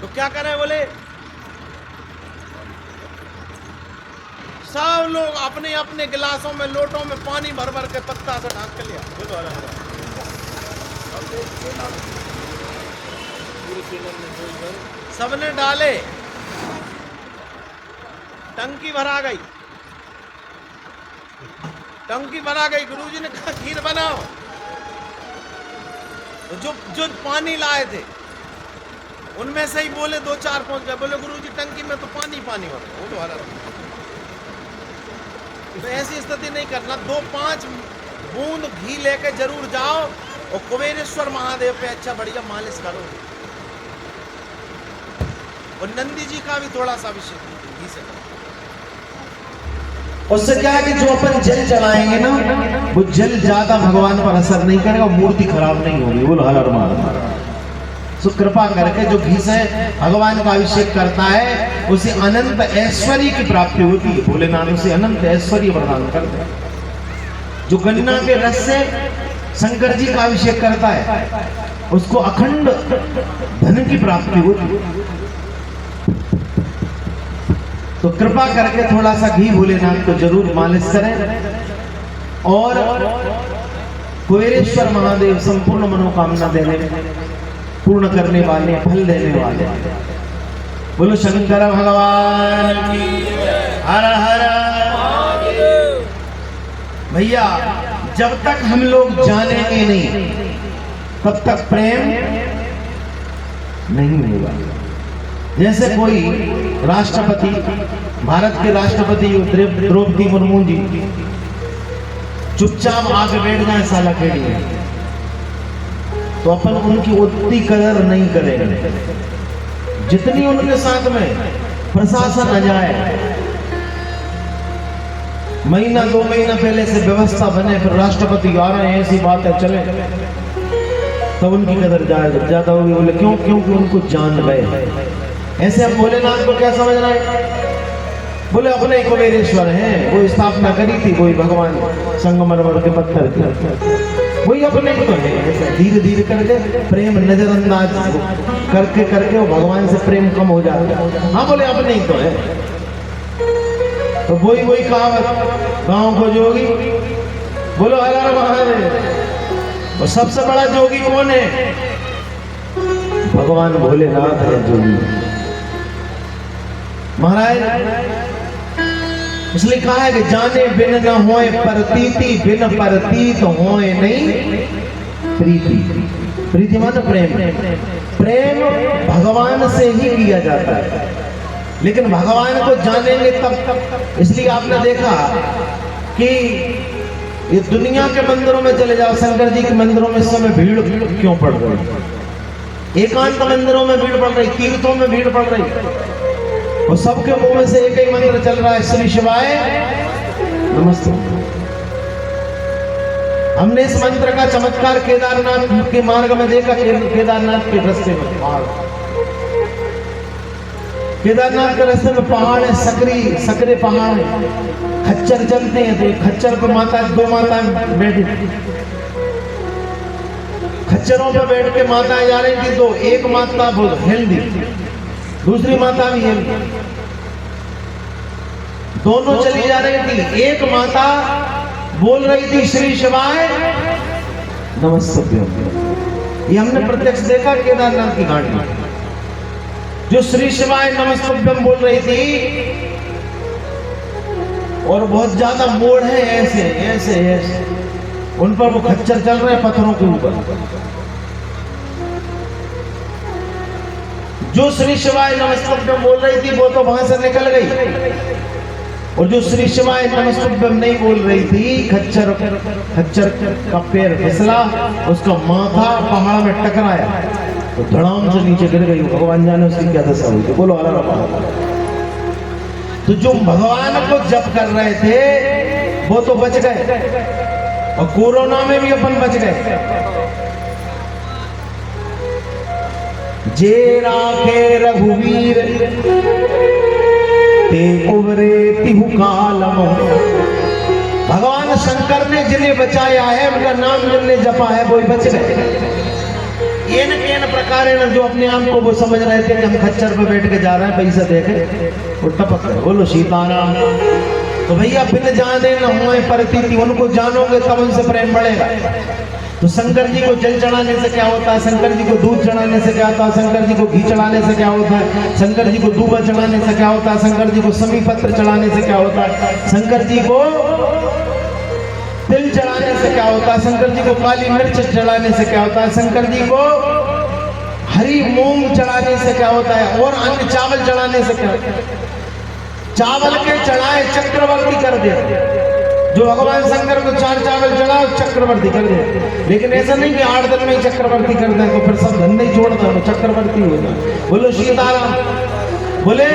तो क्या करें? बोले सब लोग अपने अपने गिलासों में, लोटों में पानी भर भर के पत्ता से ढांक के लिया। सबने डाले, टंकी भरा गई। टंकी भरा गई। गुरुजी ने कहा खीर बनाओ। तो जो पानी लाए थे उनमें से ही बोले 2-4 पहुंच गए। बोले गुरुजी टंकी में तो पानी हो रहा। तो ऐसी स्थिति नहीं करना। 2-5 बूंद घी लेके जरूर जाओ, और कुबेरेश्वर महादेव पे अच्छा बढ़िया मालिश करो। और नंदी जी का भी थोड़ा सा अभिषेक घी से करो। उससे क्या है कि जो अपन जल चलाएंगे ना, वो जल ज्यादा भगवान पर असर नहीं करेगा, मूर्ति खराब नहीं होगी। बोलो हर हर महादेव। सो कृपा करके जो घी से भगवान का अभिषेक करता है, उसे अनंत ऐश्वर्य की प्राप्ति होती है। भोलेनाथ उसे अनंत ऐश्वर्य प्रदान करते हैं। जो गन्ना के रस से शंकर जी का अभिषेक करता है, उसको अखंड धन की प्राप्ति होती है। तो कृपा करके थोड़ा सा घी भोलेनाथ को जरूर मालिश करें। और कुबेरेश्वर महादेव संपूर्ण मनोकामना देने, पूर्ण करने वाले, फल देने वाले। बोलो शंकर भगवान की हर हर। भैया जब तक हम लोग जानेंगे नहीं, तब तक प्रेम नहीं होगा। जैसे कोई राष्ट्रपति, भारत के राष्ट्रपति द्रौपदी मुर्मू जी चुपचाप आके बैठ जाए साला खेड़ी में, तो अपन उनकी उतनी कदर नहीं करेंगे जितनी उनके साथ में प्रशासन आ जाए। महीना 2 महीना पहले से व्यवस्था बने, फिर राष्ट्रपति आ रहे हैं, ऐसी बात है चले, तब उनकी कदर ज्यादा होगी। बोले क्यों? क्योंकि उनको जान गए। ऐसे अब भोलेनाथ को क्या समझ रहे हैं? बोले अपने ही कुबेरेश्वर हैं, वो स्थापना करी थी वही भगवान संगमरमर के पत्थर की, वही अपने को है। ऐसे धीरे धीरे करके प्रेम नजरअंदाज करके करके वो भगवान से प्रेम कम हो जाता है। हाँ बोले अपने ही तो है। तो वही कहावत, गांव को जोगी बोलो हर हर महादेव। और सबसे बड़ा जोगी कौन है? भगवान भोलेनाथ है जोगी महाराज। इसलिए कहा है कि जाने बिन न होए प्रतीति, बिन प्रतीत होए नहीं प्रीति। प्रीति माने प्रेम। प्रेम भगवान से ही किया जाता है, लेकिन भगवान को जानेंगे तब। इसलिए आपने देखा कि ये दुनिया के मंदिरों में चले जाओ, शंकर जी के मंदिरों में इस समय भीड़ क्यों पड़ रही है? एकांत मंदिरों में भीड़ पड़ रही, तीर्थों में भीड़ पड़ रही, और सबके मुंह में से एक ही मंत्र चल रहा है, श्री शिवाय नमस्ते। हमने इस मंत्र का चमत्कार केदारनाथ के मार्ग में देखा। केदारनाथ के रास्ते में पहाड़, केदारनाथ के रास्ते में पहाड़ है, सकरे पहाड़ है, खच्चर चलते हैं। तो खच्चर पर माता, 2 माता बैठी, खच्चरों पे बैठ के माताएं जा रही थी, तो एक माता हिल दी, दूसरी माता भी हिल दी, दोनों चली जा रही थी। एक माता बोल रही थी श्री शिवाय नमस्तुभ्यम। ये हमने प्रत्यक्ष देखा केदारनाथ की घाटी में, जो श्री शिवाय नमस्तुभ्यम बोल रही थी, और बहुत ज्यादा मोड़ है, ऐसे ऐसे ऐसे उन पर वो खच्चर चल रहे हैं पत्थरों के ऊपर। जो श्री शिवाय नमस्तुभ्यम बोल रही थी वो तो वहां से निकल गई, और जो श्री शिवाय नमस्तुभ्यम नहीं बोल रही थी, खच्चर का पैर फिसला, उसका माथा पहाड़ में टकराया, तो धड़ाम से नीचे गिर गई। भगवान जाने उसकी क्या दशा हुई थी। बोलो हरा रहा। तो जो भगवान को जप कर रहे थे वो तो बच गए, और कोरोना में भी अपन बच गए। जे राखे रघुवीर ते उबरे तिहु कालम। भगवान शंकर ने जिन्हें बचाया है, उनका नाम जिनने जपा है, वो बच गए। येन केन प्रकार जो अपने आप को वो समझ रहे थे कि हम खच्चर पे बैठ के जा रहे हैं पैसा देके, वो टपक गए। बोलो सीताराम। तो भैया बिन जाने न हुए परतीति, उनको जानोगे तब उनसे प्रेम बढ़ेगा। तो शंकर जी को जल चढ़ाने से क्या होता है, शंकर जी को दूध चढ़ाने से क्या होता है, शंकर जी को घी चढ़ाने से क्या होता है, शंकर जी को दूबा चढ़ाने से क्या होता है, शंकर जी को समी पत्र चढ़ाने से क्या होता है, शंकर जी को तिल चढ़ाने से क्या होता है, शंकर जी को काली मिर्च चढ़ाने से क्या होता है, शंकर जी को हरी मूंग चढ़ाने से क्या होता है, और अन्य चावल चढ़ाने से क्या होता है। चावल के चढ़ाए चक्रवर्ती कर दे। जो भगवान शंकर को 4 चावल चढ़ाओ चक्रवर्ती कर दे। लेकिन ऐसा नहीं कि 8 दिन में ही चक्रवर्ती कर दे, तो फिर सब धंधे ही छोड़ दो, चक्रवर्ती हो जाए। बोलो सीताराम। बोले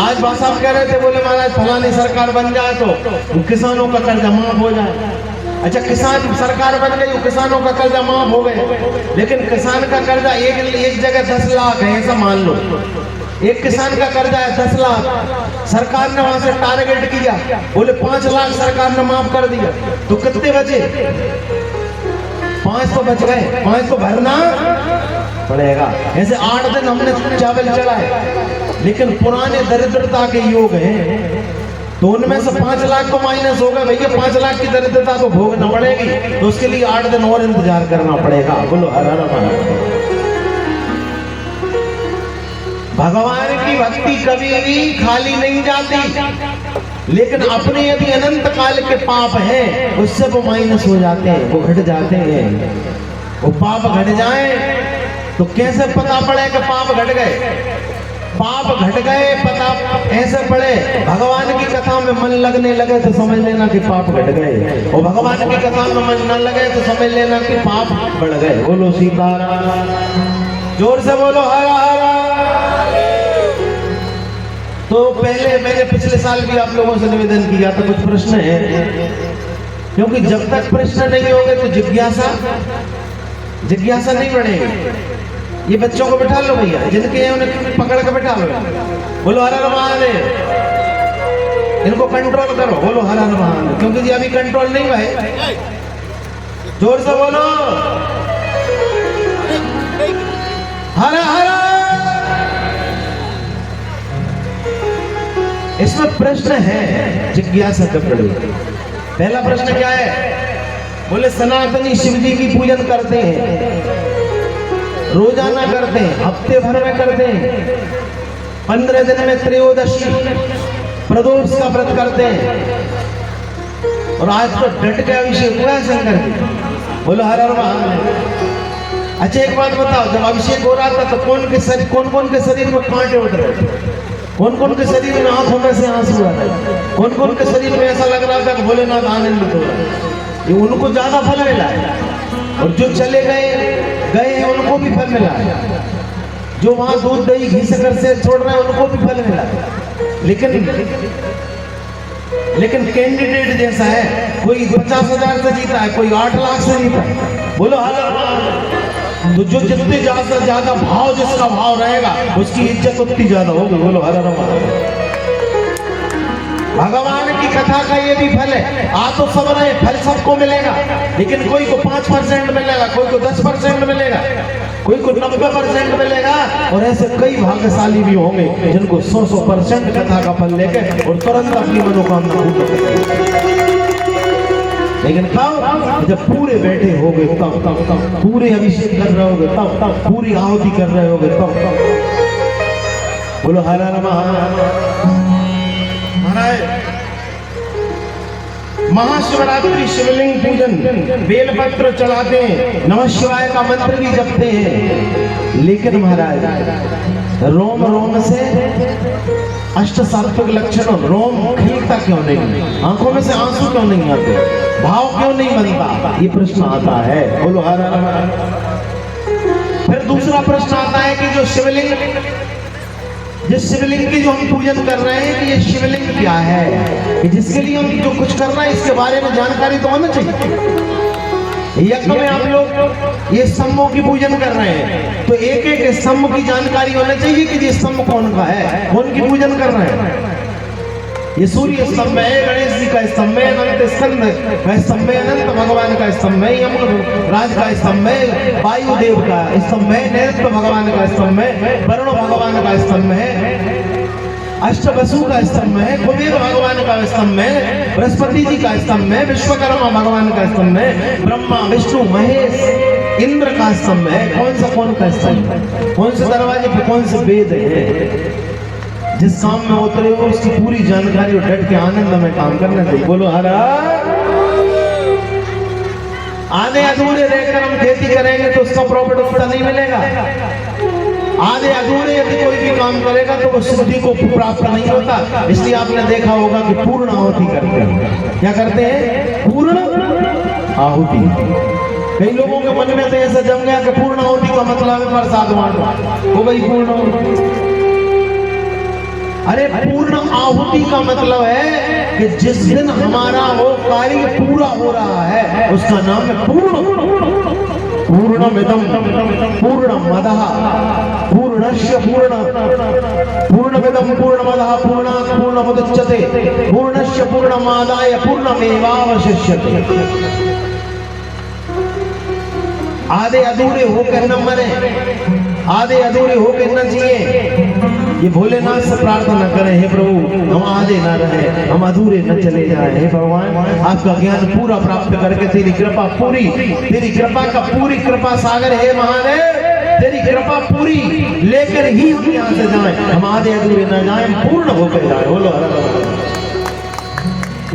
आज बाबा साहब कह रहे थे, बोले महाराज फलानी सरकार बन जाए तो किसानों का कर्जा माफ हो जाए। अच्छा, किसान सरकार बन गई, किसानों का कर्जा माफ हो गए, लेकिन किसान का कर्जा एक जगह 10 लाख है, ऐसा मान लो। एक किसान का कर्जा है 10 लाख, सरकार ने वहां से टारगेट किया, बोले 5 लाख सरकार ने माफ कर दिया, तो कितने बचे? 5 तो बच गए, 5 तो भरना पड़ेगा। ऐसे 8 दिन हमने चावल चढ़ाए, लेकिन पुराने दरिद्रता के योग हैं, तो उनमें से 5 लाख तो माइनस हो गए। भैया 5 लाख की दरिद्रता तो भोगना पड़ेगी, तो उसके लिए 8 दिन और इंतजार करना पड़ेगा। बोलो हर हर महादेव। भगवान की भक्ति कभी भी खाली नहीं जाती, लेकिन अपने यदि अनंत काल के पाप हैं उससे वो माइनस हो जाते हैं, वो घट जाते हैं। वो पाप घट जाए तो कैसे पता पड़े कि पाप घट गए? पाप घट गए पता ऐसे पड़े, भगवान की कथा में मन लगने लगे तो समझ लेना कि पाप घट गए, और भगवान की कथा में मन न लगे तो समझ लेना कि पाप बढ़ गए। बोलो सीताराम। जोर से बोलो हर हर। तो पहले मैंने पिछले साल भी आप लोगों से निवेदन किया था, कुछ प्रश्न है, क्योंकि जब तक प्रश्न नहीं होंगे तो जिज्ञासा नहीं बढ़ेगी। ये बच्चों को बिठा लो भैया, जिनके हैं उन्हें पकड़ के बिठा लो। बोलो हर हर महादेव। इनको कंट्रोल करो, बोलो हर हर महादेव, क्योंकि जी अभी कंट्रोल नहीं हुआ है। जोर से बोलो हर हर। इसमें प्रश्न है, जिज्ञासा कर पड़े। पहला प्रश्न क्या है? बोले सनातनी शिव जी की पूजन करते हैं, रोजाना करते हैं, हफ्ते भर में करते हैं, 15 दिन में त्रयोदशी प्रदोष का व्रत करते हैं, और आज तो डट के अभिषेक हुआ है शंकर जी। बोलो हर हर महादेव। अच्छा एक बात बताओ, जब अभिषेक हो रहा था तो कौन कौन के शरीर में कांटे उठ रहे थे? कौन कौन के शरीर में आंखों में से आंसू आ रहे? कौन कौन के शरीर में ऐसा लग रहा था कि भोलेनाथ आनंदित हो रहा? ये उनको ज्यादा फल मिला है, और जो चले गए हैं उनको भी फल मिला है। जो वहां दूध दही घी शक्कर से छोड़ रहे हैं उनको भी फल मिला है। लेकिन कैंडिडेट जैसा है, कोई 50,000 से जीता है, कोई 8 लाख से जीता है। बोलो हर। तो जो जितने ज्यादा भाव, जिसका भाव रहेगा उसकी इज्जत उतनी ज्यादा होगी। बोलो हर हर महादेव। भगवान की कथा का ये भी फल है। आ तो सब रहे, फल सबको मिलेगा, लेकिन कोई को 5% मिलेगा, कोई को 10% मिलेगा, कोई को 90% मिलेगा, और ऐसे कई भाग्यशाली भी होंगे जिनको 100% कथा का फल लेके और तुरंत अपनी मनोकामना पूर्ण करेंगे। लेकिन कब? जब पूरे बैठे होगे तब, पूरे अभिषेक कर रहे होगे तब, पूरी आहुति कर रहे होगे तब। बोलो हर हर महाराज। महाशिवरात्रि शिवलिंग पूजन, बेलपत्र चढ़ाते हैं, नमः शिवाय का मंत्र भी जपते हैं, लेकिन महाराज रोम रोम से अष्ट सात्विक लक्षण, रोम खिलता क्यों नहीं, आंखों में से आंसू क्यों नहीं आते, भाव क्यों नहीं बनता, ये प्रश्न आता है। बोलो हर हर। फिर दूसरा प्रश्न आता है कि जो शिवलिंग, जिस शिवलिंग की जो हम पूजन कर रहे हैं कि ये शिवलिंग क्या है, कि जिसके लिए हम जो कुछ कर रहे हैं इसके बारे में जानकारी तो होना चाहिए। यज्ञ में आप लोग ये स्तंभों की पूजन कर रहे हैं, तो एक एक स्तंभ की जानकारी होना चाहिए कि ये स्तंभ कौन का है, कौन की पूजन कर रहे हैं। ये सूर्य स्तंभ है, गणेश जी का स्तंभ है, अनंत स्कंद का स्तंभ है, अनंत भगवान का स्तंभ है, यमराज का स्तंभ है, वायुदेव का स्तंभ है, नैऋत्य भगवान का स्तंभ है, वरुण भगवान का स्तंभ है, अष्टवसु का स्तंभ है, कुबेर भगवान का स्तंभ है, बृहस्पति जी का स्तंभ है, विश्वकर्मा भगवान का स्तंभ है, ब्रह्मा विष्णु महेश इंद्र का स्तंभ है। कौन का स्तंभ है, कौन से दरवाजे पे कौन से वेद है, जिस काम में उतरे हो उसकी पूरी जानकारी और डट के आनंद में काम करना चाहिए। बोलो हर आधे अधूरे रहकर हम खेती करेंगे तो उसका प्रॉफिट उतना नहीं मिलेगा। आधे अधूरे यदि कोई भी काम करेगा तो वो सिद्धि को प्राप्त नहीं होता। इसलिए आपने देखा होगा कि पूर्ण आहुति करते हैं। क्या करते हैं? पूर्ण आहुति। कई लोगों के मन में तो ऐसा जम गया कि पूर्ण आहुति का मतलब है प्रसाद बांटना, वो भाई पूर्ण आहुति। अरे पूर्ण आहुति का मतलब है कि जिस दिन हमारा वो कार्य पूरा हो रहा है उसका नाम है पूर्ण। पूर्णमिदं पूर्णमदः पूर्णस्य पूर्णमिदं पूर्णमदः पूर्णात् पूर्णमुदच्यते पूर्णस्य पूर्णमादाय पूर्णमेवावशिष्यते। आधे अधूरे होकर न मरे, आधे अधूरे होकर न जिए। ये भोलेनाथ से प्रार्थना करें, हे प्रभु हम आधे ना रहे, हम अधूरे न चले जाए। हे भगवान आपका ज्ञान पूरा प्राप्त करके तेरी कृपा पूरी, तेरी कृपा का पूरी कृपा सागर है महादेव, तेरी कृपा पूरी लेकर ही हम यहाँ से जाएं, हम आधे अधूरे न जाएं, पूर्ण होकर जाए। बोलो हर हर।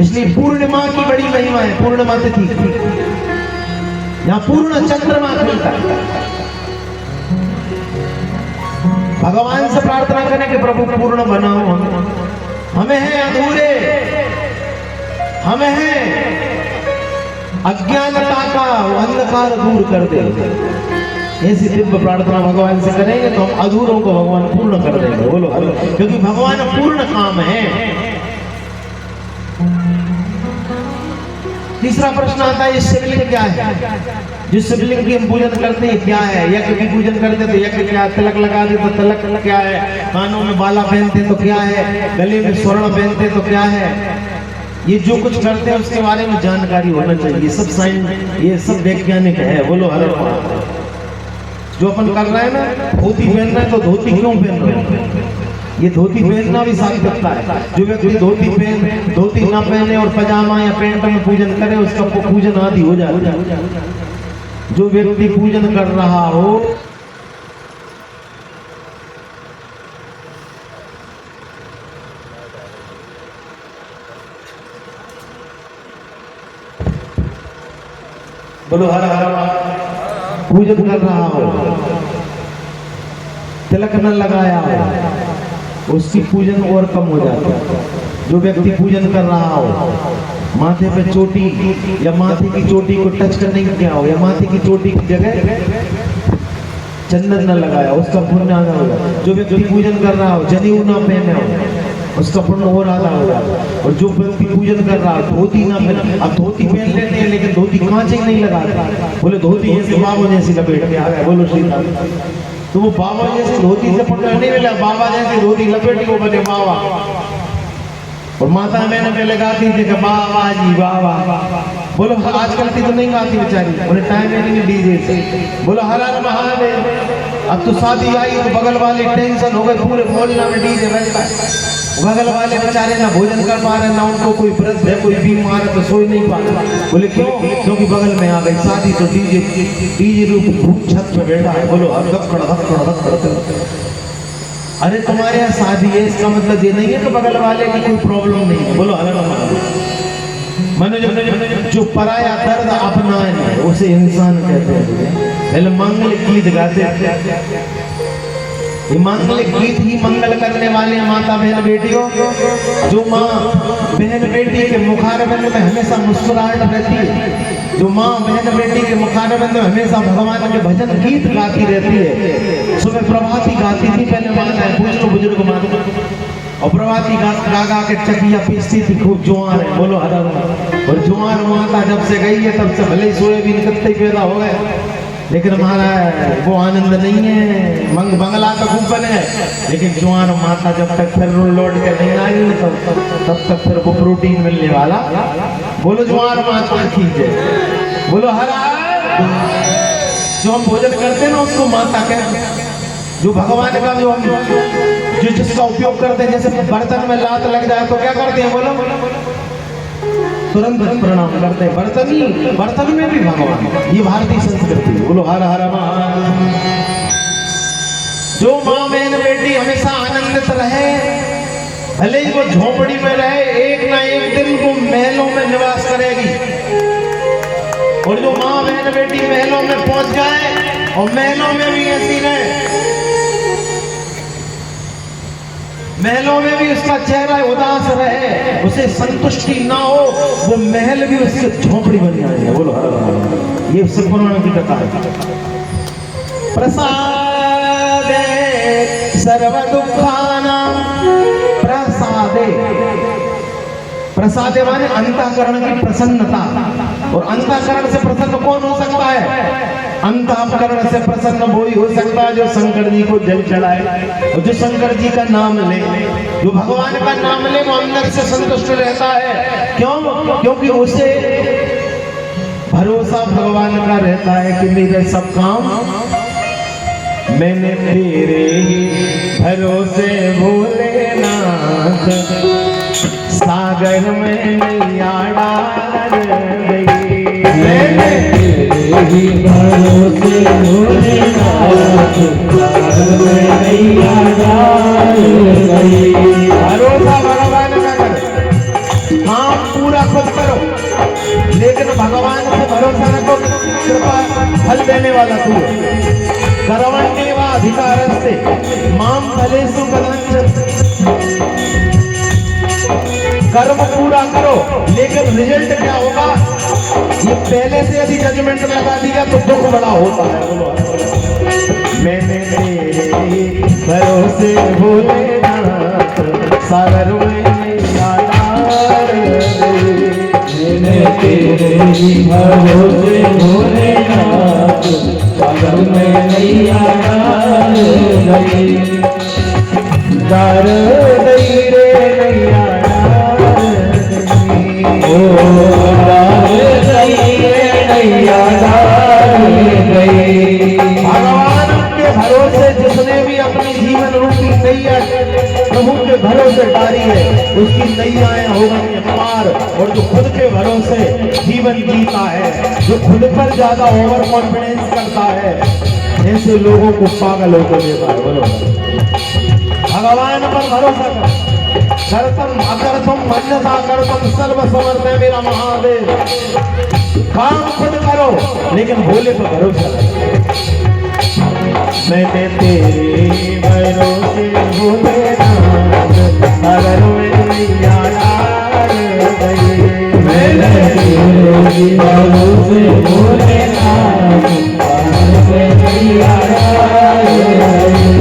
इसलिए पूर्णिमा की बड़ी महिमा है। पूर्णिमा तिथि यहाँ पूर्ण चंद्रमा खिलता है। भगवान से प्रार्थना करें कि प्रभु पूर्ण बनाओ हमें है अधूरे, हमें है अज्ञानता का अंधकार दूर कर दे। ऐसी दिव्य प्रार्थना भगवान से करेंगे तो हम अधूरों को भगवान पूर्ण कर देंगे। बोलो हर, क्योंकि भगवान पूर्ण काम है। तीसरा प्रश्न आता है, ये शिवलिंग क्या है? जिस शिवलिंग की हम पूजन करते हैं क्या है? यज्ञ की पूजन करते तो यज्ञ क्या है, तिलक लगा दे तो तिलक क्या है, कानों में बाला पहनते तो क्या है, गले में स्वर्ण पहनते तो क्या है। ये जो कुछ करते हैं उसके बारे में जानकारी होना चाहिए। सब साइंस, ये सब वैज्ञानिक है। बोलो हर हर। जो अपन कर रहे हैं ना, धोती पहन रहे हैं तो धोती क्यों पहन रहे हैं? ये धोती पहनना भी साथ करता है। जो व्यक्ति धोती ना पहने और पजामा या पैंट में पूजन करे उसका पूजन आदि हो जाता है। जो व्यक्ति पूजन कर रहा हो बोलो हर हर। पूजन कर रहा हो, तिलक न लगाया हो, उसकी पूजन और कम हो जाता है। जो व्यक्ति पूजन कर रहा हो, माथे पे चोटी या माथे की चोटी को टच करने की किया हो, या माथे की चोटी की जगह चंदन न लगाया, उसका पुण्य आधा हो जाता। जो व्यक्ति पूजन कर रहा हो, जनेऊ ना पहने हो, उसका पुण्य और आधा हो जाता। और जो व्यक्ति पूजन कर रहा है धोती ना पहने, अब धोती पहन लेते हैं लेकिन धोती कांच ही नहीं लगाते। बोले धोती जैसे बाबा जैसी लपेट के आ गए। बोलो श्री राम। तो वो बाबा जैसे धोती से पकड़ नहीं मिला, बाबा जैसे धोती लपेटी वो बने बाबा। और माता मैंने पहले गाती थी कि वाह जी वाह वाह। बोलो आजकल की तो नहीं गाती बेचारी, उन्हें टाइम ही नहीं डीजे से। बोलो हर हर महादेव। अब तो शादी आई तो बगल वाले टेंशन हो गए, पूरे मोहल्ला में डीजे बजता है। बगल वाले बेचारे ना भोजन कर पा रहे, ना उनको कोई व्रत है, कोई बीमार है तो सो ही नहीं पा रहे। बोले क्यों? क्योंकि बगल में आ गई शादी तो डीजे रूप छत पे बैठा है। बोलो धक्कड़ धक्कड़ धक्कड़। अरे तुम्हारे यहाँ शादी है, इसका मतलब ये नहीं है कि बगल वाले की कोई प्रॉब्लम नहीं है। बोलो मैंने जो पराया दर्द अपना है उसे इंसान कहते हैं। पहले मंगल गीत गाते थे, ये मंगल गीत ही मंगल करने वाले माता बहन बेटियों। जो माँ बहन बेटी के मुखारबंद में हमेशा मुस्कुराहट रहती है, जो माँ बहन बेटी के मुखारबंद में हमेशा भगवान के भजन गीत गाती रहती है। सुबह प्रभाती गाती थी पहले माता है, पूछ लो बुजुर्ग माता। और प्रभाती गा गा के चकिया पीसती थी खूब जुआर है। बोलो हर हर। और जुआर माता जब से गई है तब से भले ही सोयाबीन कत्ते पैदा हो गए, लेकिन हमारा वो आनंद नहीं है। बंगला तो खूब बने है, लेकिन जुआर माता जब तक फिर लौट के नहीं आई तब तक फिर वो प्रोटीन मिलने वाला। बोलो जुआर माता की जय। बोलो हर हर। जो हम भोजन करते हैं ना उसको माता कहते हैं। जो भगवान का जो हम जिसका उपयोग करते हैं, जैसे बर्तन में लात लग जाए तो क्या करते हैं? बोलो तुरंत प्रणाम करते हैं। बर्तन में भी भगवान, ये भारतीय संस्कृति। बोलो हर हर महादेव। जो माँ बहन बेटी हमेशा आनंदित रहे, भले ही वो झोपड़ी में रहे, एक ना एक दिन वो महलों में निवास करेगी। और जो माँ बहन बेटी महलों में पहुंच जाए और महलों में भी ऐसी रहे, महलों में भी उसका चेहरा उदास रहे, उसे संतुष्टि ना हो, वो महल भी उसकी झोपड़ी बन जाएगा। बोलो ये शिव पुराण की कथा है। प्रसादे सर्व दुखानां प्रसादे। प्रसादे माने अंतःकरण की प्रसन्नता। और अंतःकरण से प्रसन्न कौन हो सकता है? अंतःकरण से प्रसन्न वही हो सकता है जो शंकर जी को जल चढ़ाए और जो शंकर जी का नाम ले, जो भगवान का नाम ले, वो अंदर से संतुष्ट रहता है। क्यों? क्योंकि उसे भरोसा भगवान का रहता है कि मेरे सब काम मैंने तेरे ही भरोसे भोलेनाथ, सागर में नैया डाल गई। मैंने तेरे ही भरोसे भोलेनाथ, सागर में नैया डाल गई। भरोसा भगवान का करो, काम पूरा खुद करो, लेकिन भगवान से भरोसा रखो, कृपा फल देने वाला तू है। कर्मण्येव अधिकारस्ते माम फलेषु कदाचन। कर्म पूरा करो, लेकिन रिजल्ट क्या होगा? ये पहले से यदि जजमेंट लगा दिया तो दुख बड़ा होता है। बोलो मैंने तेरे भरोसे भोलेनाथ, सागर में नैया डाल गई। मैंने तेरे भरोसे भोलेनाथ, सागर में नैया डाल गई। डाल गई रे नैया डाल गई। ओ डाल गई रे नैया डाल गई। भगवान के भरोसे जिसने भी अपनी जीवन रूपी नैया प्रभु के भरोसे डाली है, उसकी नैयाएं हो गई पार। और जो खुद के भरोसे जीवन जीता है, जो खुद पर ज्यादा ओवर कॉन्फिडेंस करता है, ऐसे लोगों को पागल होकर देता है। बोलो भगवान पर भरोसा कर। करतम अकर्तम अन्यथा करतम सर्व समर्थ है मेरा महादेव। काम खुद करो, लेकिन भोले पर भरोसा करो। मैंने तेरे भरोसे भोलेनाथ, सागर में नैया डाल गई। मैंने तेरे भरोसे भोलेनाथ, सागर में नैया डाल गई।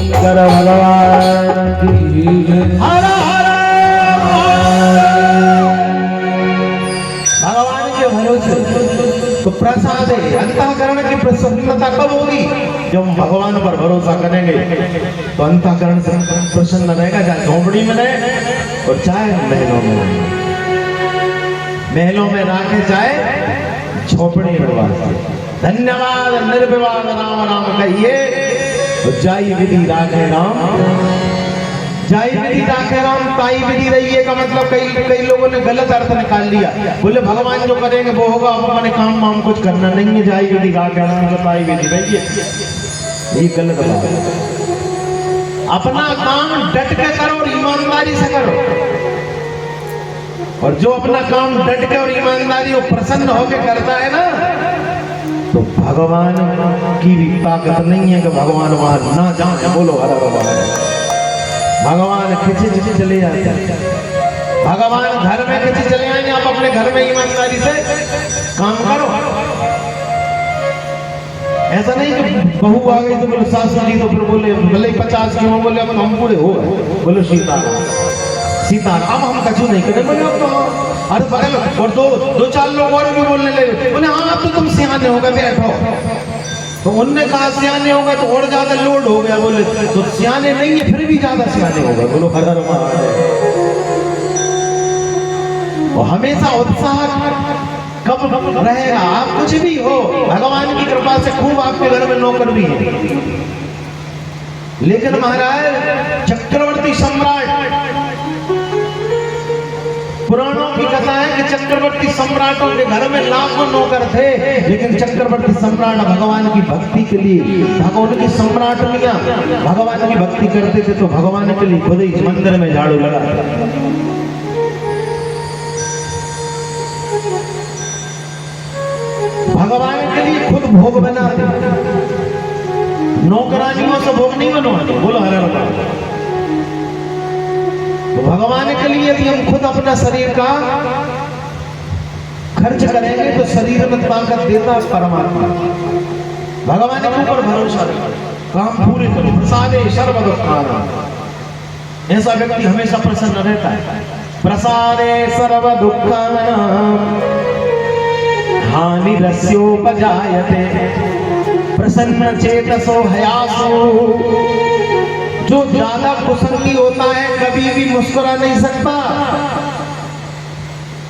शंकर भगवान की हर हर भगवान के भरोसे तो प्रसाद है। अंतःकरण की प्रसन्नता कब होगी? जब हम भगवान पर भरोसा करेंगे तो अंतःकरण से प्रसन्न रहेगा, चाहे झोंपड़ी में रहे और चाहे महलों में रहे। महलों में राखे चाहे झोपड़ी में वासे। धन्यवाद निर्विवाद राम राम कहिए तो जाई विधि राखे राम, जाई विधि राखे राम ताई विधि रहिए का मतलब कई लोगों ने गलत अर्थ निकाल लिया। बोले भगवान जो करेंगे वो होगा, अपने काम वाम कुछ करना नहीं है, जाई विधि राखे राम ताई विधि रहिए, ये गलत बात है। अपना काम डट के करो और ईमानदारी से करो, और जो अपना काम डट के और ईमानदारी और प्रसन्न होकर करता है ना, तो भगवान की भी ताकत नहीं है कि भगवान वहां ना जाए। बोलो हर हर महादेव। भगवान खिंचे चले जाते हैं, भगवान घर में खिंचे चले आएंगे। आप अपने घर में ईमानदारी से काम करो। ऐसा नहीं कि बहू आ गई तो बोले सास आ गई तो फिर बोले भले 50 की हो, बोले अब हम पूरे हो गए, बोले सीताराम अब हम कछु नहीं करें। बोले अब तो अरे बगल और दो चार लोग और भी बोलने लगे, बोले हाँ अब तो तुम सियाने हो गए, बैठो। तो उनने कहा सियाने हो गए तो और ज्यादा लोड हो गया। बोले तो सियाने नहीं है फिर भी ज्यादा सियाने हो गए। बोलो हर हर महादेव। और हमेशा उत्साह कब रहेगा? आप कुछ भी हो, भगवान की कृपा से खूब आपके घर में नौकर भी है। लेकिन महाराज चक्रवर्ती सम्राट, पुराणों की कथा है कि चक्रवर्ती सम्राटों के घर में लाखों नौकर थे, लेकिन चक्रवर्ती सम्राट भगवान की भक्ति के लिए, भगवान की सम्राटनियां भगवान की भक्ति करते थे तो भगवान के लिए खुद ही मंदिर में झाड़ू लगाते। भगवान के लिए खुद भोग बनाते, नौकरानियों से भोग नहीं बनवाते। बोलो हर हर महादेव। तो भगवान के लिए यदि हम खुद अपना शरीर का खर्च करेंगे तो शरीर में ताकत देता परमात्मा। भगवान के ऊपर भरोसा रखो, काम पूरे करो। प्रसादे सर्व दुखानां, ऐसा व्यक्ति हमेशा प्रसन्न रहता है। प्रसादे सर्व दुखानां हानिरस्योपजायते प्रसन्न चेतसो हयासु। जो ज्यादा कुसंगी होता है कभी भी मुस्कुरा नहीं सकता।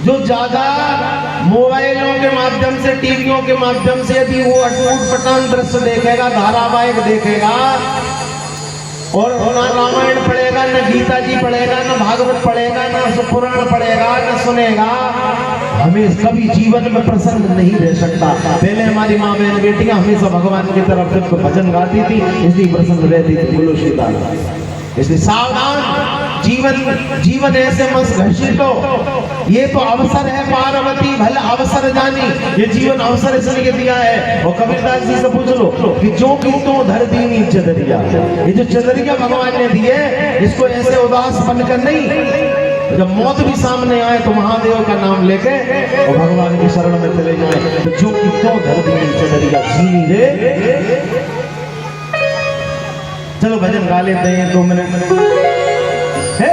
जो ज्यादा मोबाइलों के माध्यम से, टीवियों के माध्यम से यदि वो अटूट पटान दृश्य देखेगा, धारावाहिक देखेगा और ना रामायण पढ़ेगा, न गीता जी पढ़ेगा, न भागवत पढ़ेगा, न पुराण पढ़ेगा, न सुनेगा, हमें कभी जीवन में प्रसन्न नहीं रह सकता। पहले हमारी माँ बहन बेटियां हमेशा भगवान की तरफ से भजन गाती थी, इसलिए प्रसन्न रहती थी। बोलो सीताराम। इसलिए सावधान, जीवन ऐसे मत घसीटो। ये तो अवसर है पार्वती भला अवसर जानी, ये जीवन अवसर इसलिए दिया है। और कबीरदास जी से पूछ लो कि जो कि तो धर दीनी चदरिया, ये जो चदरिया भगवान ने दी है, इसको ऐसे उदास बनकर नहीं, जब मौत भी सामने आए तो महादेव का नाम लेके और भगवान की शरण में चले जाए। तो जो कि तो धर दीनी चदरिया जीनी रे। चलो भजन गा लेते हैं 2 मिनट। हे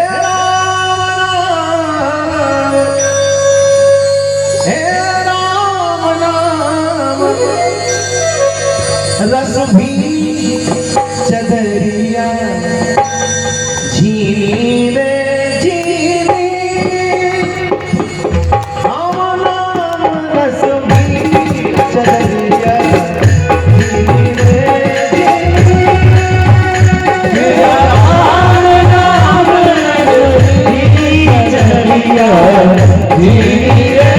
राम नाम रस भी चदरिया झीनी रे झीनी। राम नाम रस भी चदरिया झीनी रे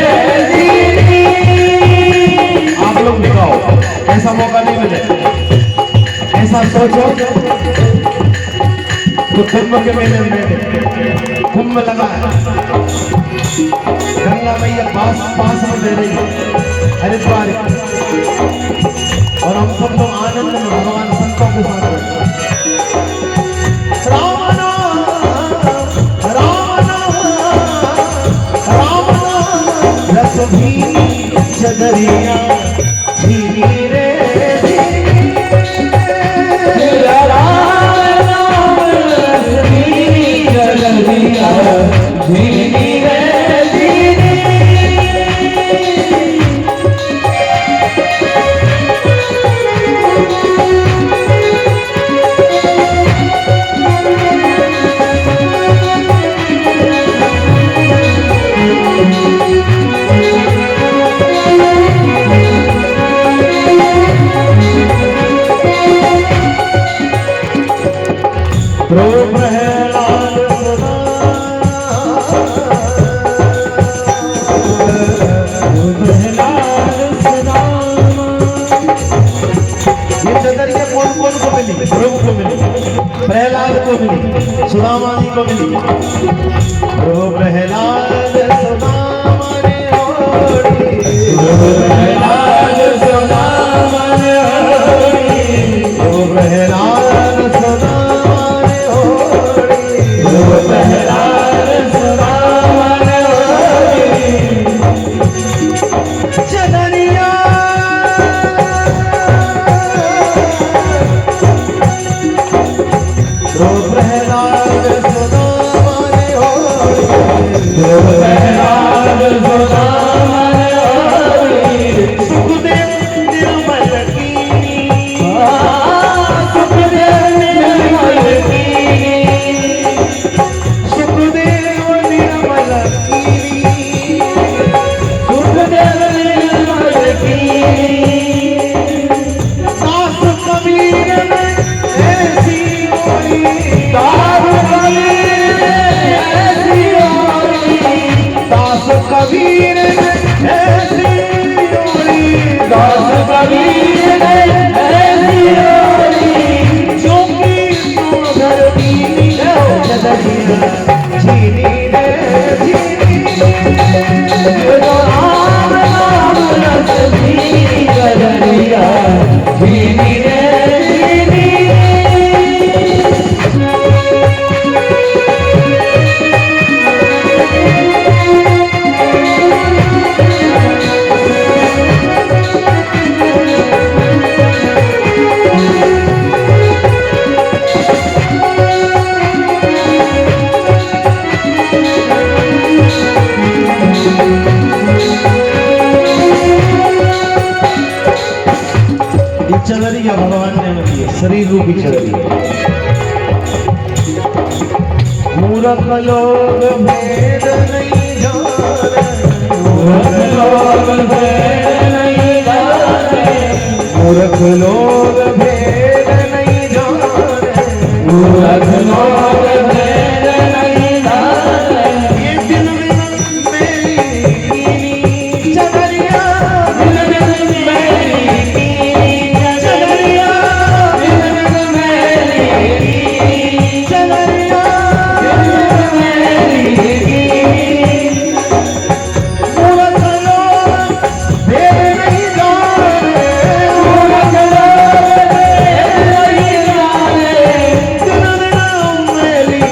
झीनी। आप लोग दिखाओ, ऐसा मौका नहीं मिले। ऐसा सोचो तो कुंभ के मेले में बैठे, कुंभ लगा है, गंगा मैया पास में दे रही है हरिद्वार, और हम सब लोग आनंद में भगवान संतों के साथ रस भी चदरिया धीरे धीरे। ध्रुव प्रहलाद ये चदरिया कौन कौन को मिली? ध्रुव को मिली, प्रहलाद को मिली, सुदामा जी को मिली। ध्रुव प्रहलाद सुदामा ने ओढ़ी, ध्रुव प्रहलाद सुदामा ने ओढ़ी, ध्रुव प्रहलाद सुदामा ने ओढ़ी, ध्रुव प्रहलाद सुदामा ने ओढ़ी। चदरिया ध्रुव प्रहलाद सुदामा ने ओढ़ी, ध्रुव प्रहलाद सुदामा ने ओढ़ी। सुखदेव निर्मल कीनी, सुखदेव निर्मल कीनी, सुखदेव निर्मल कीनी, सुखदेव निर्मल कीनी। दास कबीर ने ऐसी ओढ़ी, दास कबीर ने ऐसी ओढ़ी, दास कबीर ने ऐसी ओढ़ी, दास कबीर ने ऐसी ओढ़ी। जो कि उधर दीनी चदरिया झीनी रे झीनी, जो राम नाम रस झीनी चदरिया झीनी रे झीनी। ये चदरिया भगवान ने मिली है, शरीर रूपी चदरिया। मूर्ख लोग भेद नहीं जाने, मूर्ख लोग भेद नहीं जाने, मूर्ख लोग भेद नहीं जाने, मूर्ख लोग भेद नहीं जाने। ये दिन दिन मेरी कीनी चदरिया, दिन दिन मेरी कीनी चदरिया, दिन दिन मेरी कीनी चदरिया, दिन दिन मेरी कीनी। मूर्ख लोग भेद नहीं जाने, मूर्ख लोग भेद नहीं जाने, दिन दिन मेरी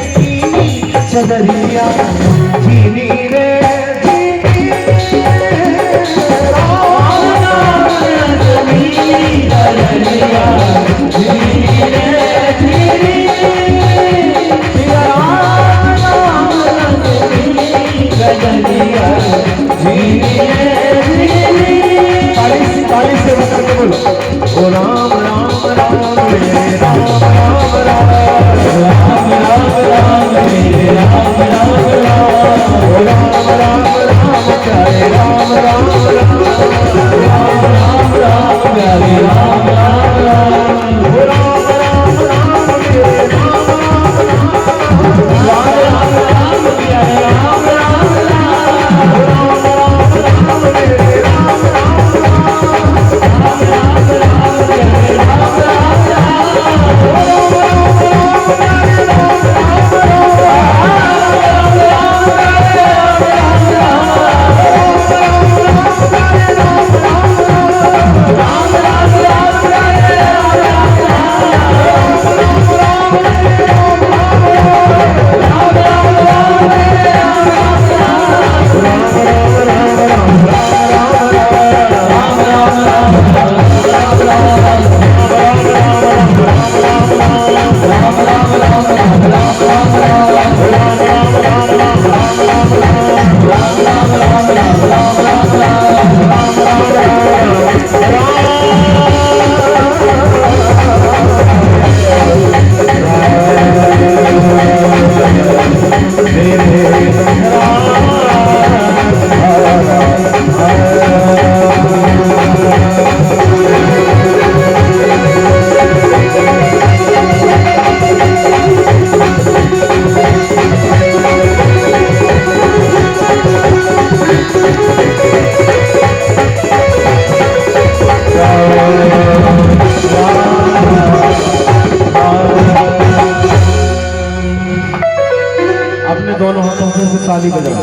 ताली बजाओ,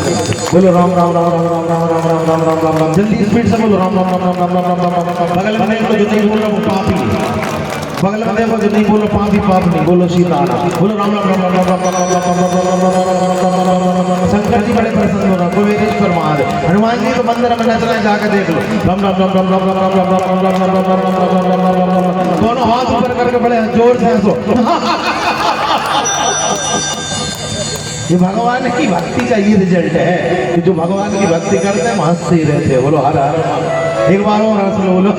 बोलो राम राम राम राम राम राम राम राम राम राम राम राम, जल्दी स्पीड से बोलो राम राम राम राम राम राम राम राम राम। बगल में देखो जो नहीं बोल रहा वो पापी है, बगल में देखो जो नहीं बोलो पापी पाप नहीं, बोलो सीताराम, बोलो राम राम राम राम राम राम राम राम। शंकर जी बड़े प्रसन्न हो रहा, गोविंदेश्वर महादेव, हनुमान जी तो मंदिर में नचना है, जाकर देख लो। राम राम राम राम राम राम राम राम राम राम राम राम राम राम राम राम, दोनों हाथ ऊपर करके बड़े जोर से हंसो। ये भगवान की भक्ति का ये रिजल्ट है कि जो भगवान की भक्ति करते हैं हंसते ही रहते हैं। बोलो हर हर, एक बार और हंस लो, बोलो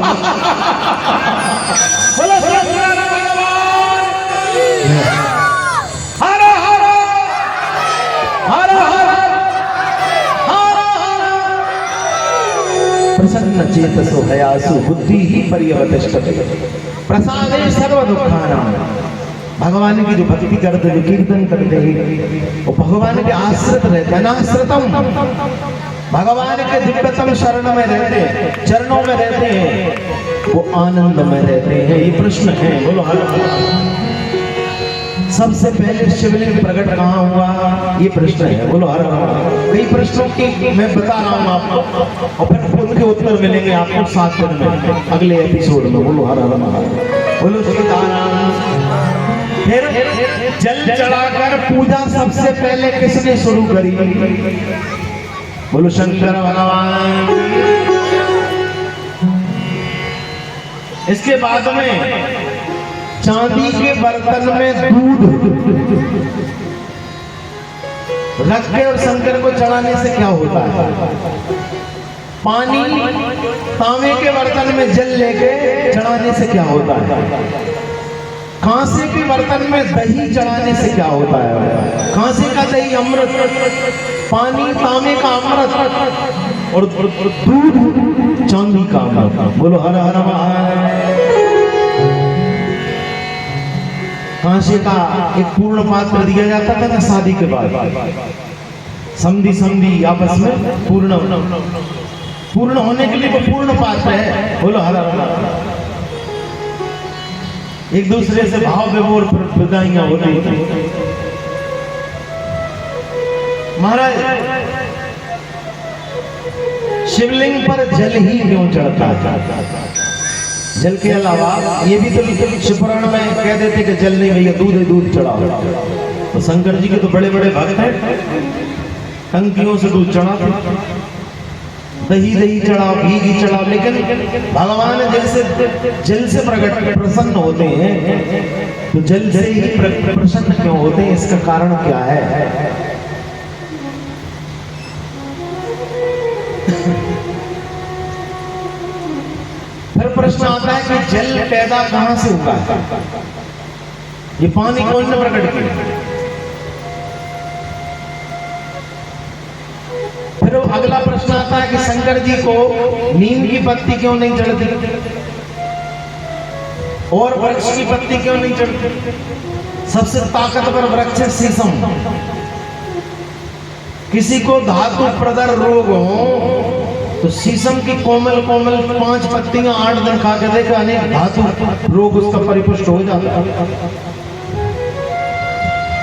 प्रसन्न चेतसो हयासु बुद्धि ही पर्यवतिष्ठते प्रसादे सर्व दुखानां। भगवान की जो भक्ति करते, जो कीर्तन करते हैं वो भगवान के आश्रित रहते हैं, अनाश्रितम, भगवान के दिव्यतम शरण में रहते हैं, चरणों में रहते हैं, वो आनंद में रहते हैं। ये प्रश्न है, बोलो हर हर। सबसे पहले शिवलिंग प्रकट कहाँ हुआ, ये प्रश्न है, बोलो हर हर। कई प्रश्नों की मैं बता रहा हूँ आपको, और फिर उनके उत्तर मिलेंगे आपको 7 दिन में अगले एपिसोड में। बोलो हर हर, बोलो सीताराम। फिर जल चढ़ाकर पूजा सबसे पहले किसने शुरू करी, बोलो शंकर भगवान। इसके बाद में चांदी के बर्तन में दूध रख के और शंकर को चढ़ाने से क्या होता है, पानी तांबे के बर्तन में जल लेके चढ़ाने से क्या होता है, कांसे के बर्तन में दही चढ़ाने से क्या होता है, कांसे का दही अमृत, पानी तांबे का अमृत, और दूध चांदी का अमृत। बोलो हर हर महादेव। कांसे का एक पूर्ण पात्र दिया जाता था ना शादी के बाद, समधी समधी आपस में पूर्ण होने के लिए वो पूर्ण पात्र है। बोलो हर हर। एक दूसरे से भाव विभोर विदाइयां होती थी। महाराज शिवलिंग पर जल ही क्यों चढ़ता है, जल के अलावा ये भी तो शिवपुराण में कह देते कि जल नहीं भैया दूध है, दूध चढ़ाओ। तो शंकर जी के तो बड़े बड़े भक्त हैं, टंकियों से दूध चढ़ाते, दही दही चढ़ाओ, घी चढ़ाओ, लेकिन भगवान जैसे जल से प्रकट प्रसन्न होते हैं तो जल से ही प्रसन्न क्यों होते हैं, इसका कारण क्या है। फिर प्रश्न आता है कि जल पैदा कहां से हुआ है, ये पानी कौन ने प्रकट किया। फिर अगला प्रश्न आता है कि शंकर जी को नीम की पत्ती क्यों नहीं चढ़ती और वृक्ष की पत्ती क्यों नहीं चढ़ती। सबसे ताकतवर वृक्ष है शीशम। किसी को धातु प्रदर रोग हो तो शीशम की कोमल कोमल 5 पत्तियां 8 दिन खा के देखा, अनेक धातु रोग उसका परिपुष्ट हो जाता।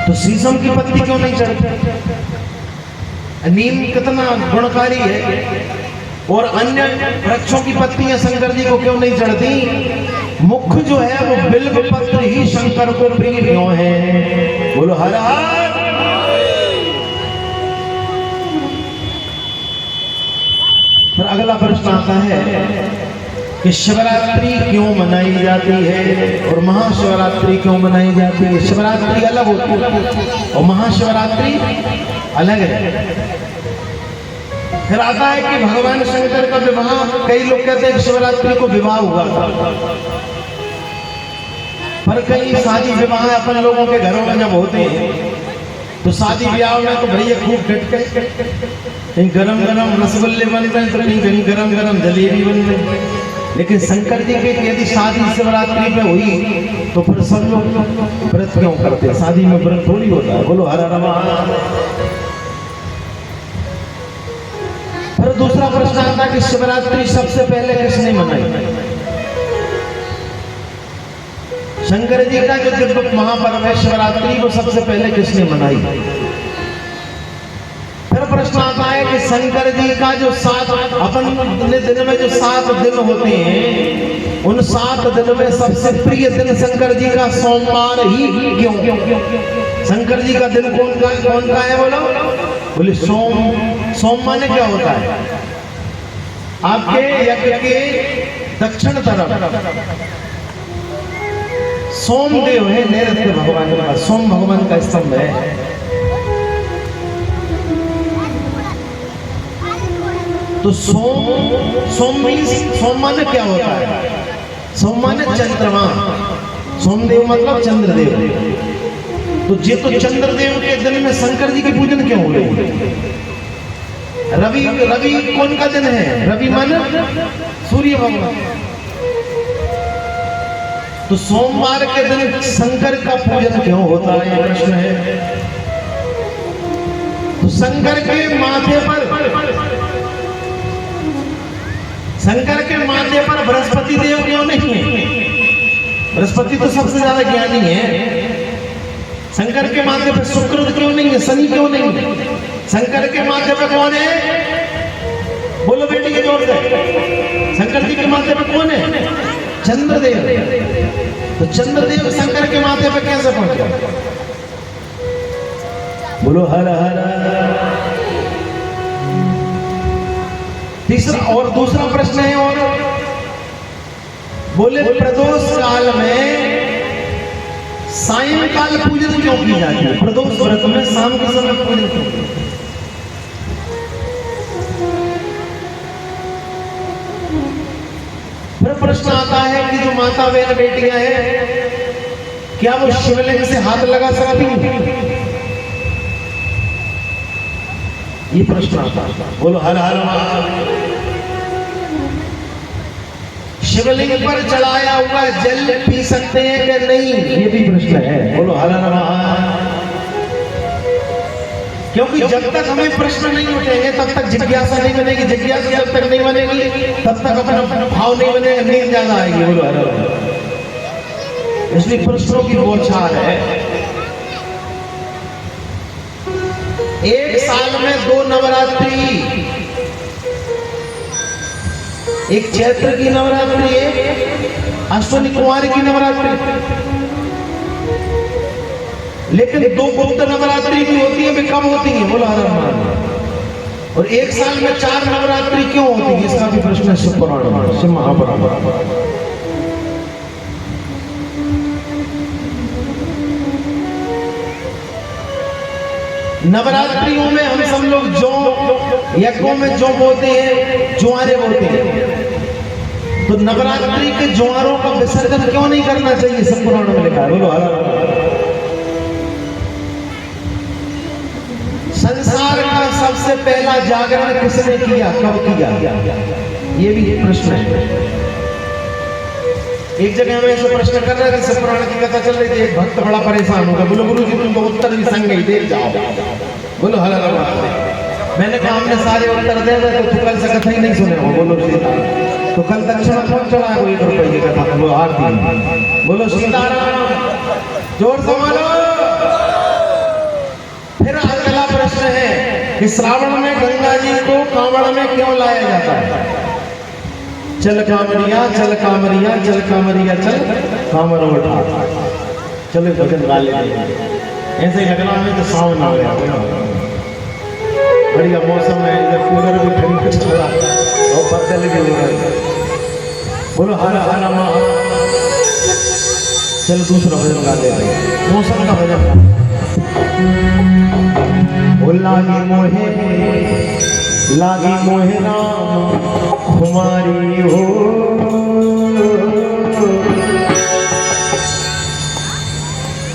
तो शीशम की पत्ती क्यों नहीं चढ़ती। नीम कितना गुणकारी है और अन्य वृक्षों की पत्तियां शंकर जी को क्यों नहीं चढ़ती। मुख्य जो है वो बिल्व पत्र ही शंकर को प्रिय क्यों है। बोलो हर हर। फिर अगला प्रश्न आता है कि शिवरात्रि क्यों मनाई जाती है और महाशिवरात्रि क्यों मनाई जाती है। शिवरात्रि अलग होती है और महाशिवरात्रि अलग है। फिर आता है कि भगवान शंकर का विवाह, कई लोग कहते हैं कि शिवरात्रि को विवाह हुआ था, पर कई शादी विवाह अपन लोगों के घरों में जब होते हैं तो शादी ब्याह में तो भैया खूब डट के कहीं गरम गरम रसगुल्ले बन रहे तो कहीं गरम गरम जलेबी बन रही। लेकिन शंकर जी के यदि शादी शिवरात्रि पे हुई तो फिर सब लोग व्रत क्यों करते। शादी में व्रत थोड़ी होता है। बोलो हर हर महादेव। फिर दूसरा प्रश्न आता है कि शिवरात्रि सबसे पहले किसने मनाई। शंकर जी का जो दिव्य महापर्व है शिवरात्रि को सबसे पहले किसने मनाई। प्रश्न आता है कि शंकर जी का जो 7 अपन दिन में जो 7 दिन होते हैं, उन 7 दिन में सबसे प्रिय दिन शंकर जी का सोमवार ही क्यों? शंकर जी का दिन कौन का है बोलो? बोले सोम माने क्या होता है? आपके यज्ञ के दक्षिण तरफ सोमदेव है, नैऋत्य भगवान का, सोम भगवान का स्तंभ है। तो सोम माने क्या होता है? सोम माने चंद्रमा, सोमदेव मतलब चंद्रदेव। तो ये तो चंद्रदेव के दिन में शंकर जी की पूजन क्यों हो रही? रवि कौन का दिन है? रवि माने सूर्य भगवान। तो सोमवार के दिन शंकर का पूजन क्यों होता है, ये प्रश्न है। तो शंकर के माथे पर बृहस्पति देव क्यों नहीं है? बृहस्पति तो सबसे ज्यादा ज्ञानी है। शंकर के माथे पर शुक्र क्यों नहीं है? शनि क्यों नहीं है? शंकर के माथे पर कौन है? बोलो बेटी के जोर से। शंकर जी के माथे पर कौन है? चंद्रदेव। तो चंद्रदेव शंकर के माथे पर कैसे पहुंचे? बोलो हर हर। तीसरा और दूसरा प्रश्न है, और बोले प्रदोष काल में सायंकाल पूजन क्यों की जाती है? प्रदोष व्रत में शाम के समय पूजन क्यों? फिर प्रश्न आता है कि जो माता बहन बेटियां हैं, क्या वो शिवलिंग से हाथ लगा सकती हैं? ये प्रश्न आता है। बोलो हर हर। शिवलिंग पर चढ़ाया हुआ जल पी सकते हैं कि नहीं? ये भी प्रश्न है। बोलो हर हर। क्योंकि जब तक हमें प्रश्न नहीं उठेंगे तब तक जिज्ञासा नहीं बनेगी, जिज्ञासा जब तक नहीं बनेगी तब तक अपना भाव नहीं बनेगा, नींद ज्यादा आएगी। बोलो हर हर। इसलिए प्रश्नों की बौछार है। एक साल में 2 नवरात्रि, एक चैत्र की नवरात्रि, एक अश्विनी कुमारी की नवरात्रि। लेकिन 2 गुप्त नवरात्रि भी होती है, वे कब होती है? बोलो हर हर। और एक साल में 4 नवरात्रि क्यों होती है? इसका भी प्रश्न है शिव पुराण में, शिव महापुराण में। नवरात्रियों में हम सब लोग जौ, यज्ञों में जौ बोते हैं, ज्वारे बोते हैं। तो नवरात्रि के ज्वारों का विसर्जन क्यों नहीं करना चाहिए? सब पुराण में लिखा है। बोलो हर हर। संसार का सबसे पहला जागरण किसने किया, कब किया? ये भी प्रश्न है। एक जगह हमें ऐसे प्रश्न कर रहे थे, सब पुराण की कथा चल रही थी, एक भक्त बड़ा परेशान होगा, बोलो गुरु जी तुमको उत्तर भी संग ही दे जाओ। बोलो हर हर। मैंने कहा हमने सारे उत्तर दे दिए, तो कल से कथा ही नहीं सुने हो। बोलो सीताराम। तो कल दक्षिणा कौन चढ़ा है? वो 1 रुपए की कथा, वो आरती। बोलो सीताराम, जोर से बोलो। फिर अगला प्रश्न है कि श्रावण में गंगा जी को कांवड़ में क्यों लाया जाता है? चल कांवरिया, चल कांवरिया, चल कांवरिया, चल कांवर उठा। चलो भजन गा लेंगे। ऐसे ही लगना हमें तो सावन आ गया। बढ़िया मौसम है, इधर कूलर भी ठंड चल रहा है और बदल भी हो रहा है। बोलो हर हर महादेव। चलो दूसरा भजन गा लेते हैं, मौसम का भजन। लागी मोहे राम कुमारी हो,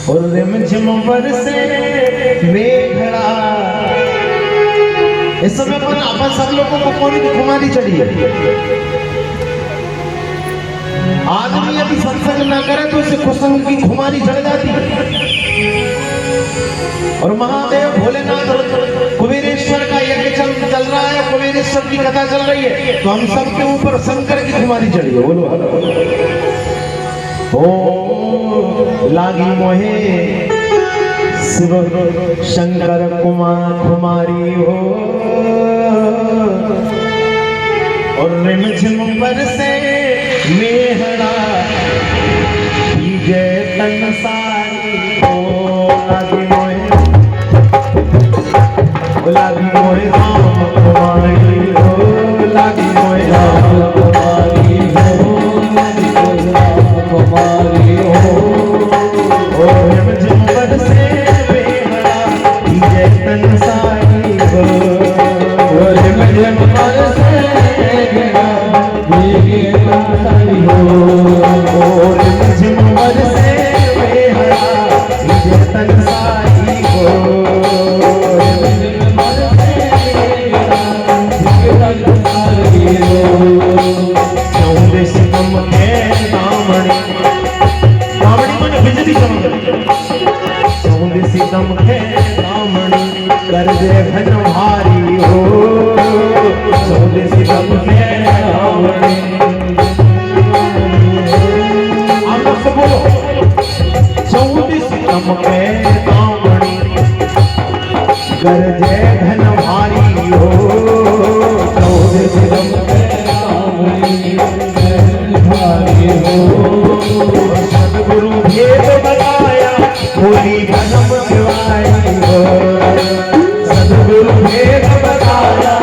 और रिमझिम बरसे मेघड़ा। इस समय पर अपन सब लोगों को कौन की खुमारी चढ़ी है? आदमी यदि सत्संग ना करे तो उसे कुसंग की खुमारी चढ़ जाती है। और महादेव भोलेनाथ कुबेरेश्वर का यज्ञ चल रहा है, कुबेरेश्वर की कथा चल रही है, तो हम सब के ऊपर शंकर की खुमारी चढ़ी है। बोलो ओ लागी मोहे शिव शंकर कुमारी हो और रिमझिम बरसे मेहरा भीगे तन सारी हो लागी मोए राम कुमारी हो लागी मोए राम कुमारी हो लागी मोए राम कुमारी हो और रिमझिम बरसे मेहरा भीगे तन सारी हो और रिमझिम बरसे कर दे भन भारी हो सोने से दम में रावणी आप लोग सब बोलो 14 सितम के रावणी कर दे भन भारी हो 14 सितम के रावणी भारी हो सदगुरु भेद बताया होली भनम दिवाई हो सदगुरु भेद बताया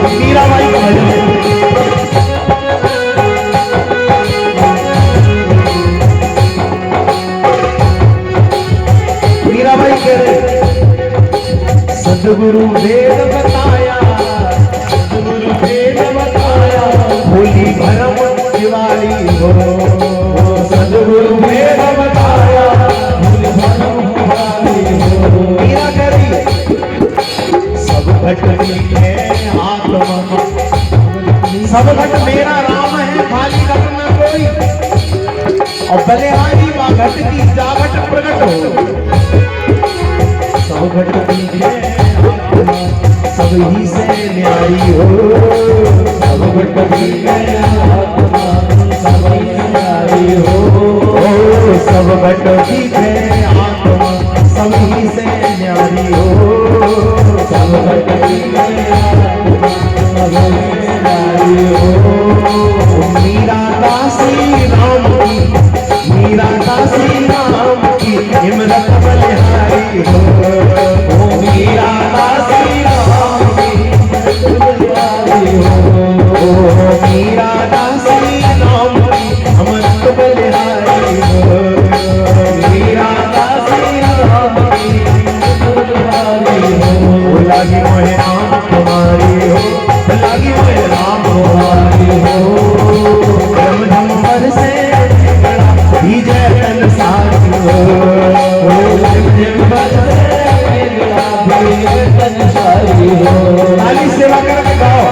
मीराबाई का भजन है सदगुरु वेद बताया सदगुरु वेद बताया होली भरम दिवाली हो सदगुरु वेद बताया होली भरम दिवाली हो मीरा करी सब घट है आत्मा सब घट मेरा राम है खाली घट न कोई और बलिहारी वा घट की जागट प्रकट हो सब घट है सब ही से न्यारी हो सब घट है सब ही से न्यारी हो सब घट है आत्मा सब ही से न्यारी हो सब घट है आत्मा सब ही से न्यारी हो मीरा दासी राम की मीरा दासी राम की हिम्मत बलिहारी हो मीरा दासी राम की बलिहारी हो मीरा दासी राम की अमृत बलिहारी हो मीरा दासी राम की बलिहारी हो लागी मोहे राम कुमारी हो लागी मोहे राम कुमारी हो रम धम पर से विजय तन सारी हो ताली सेवा करके गाओ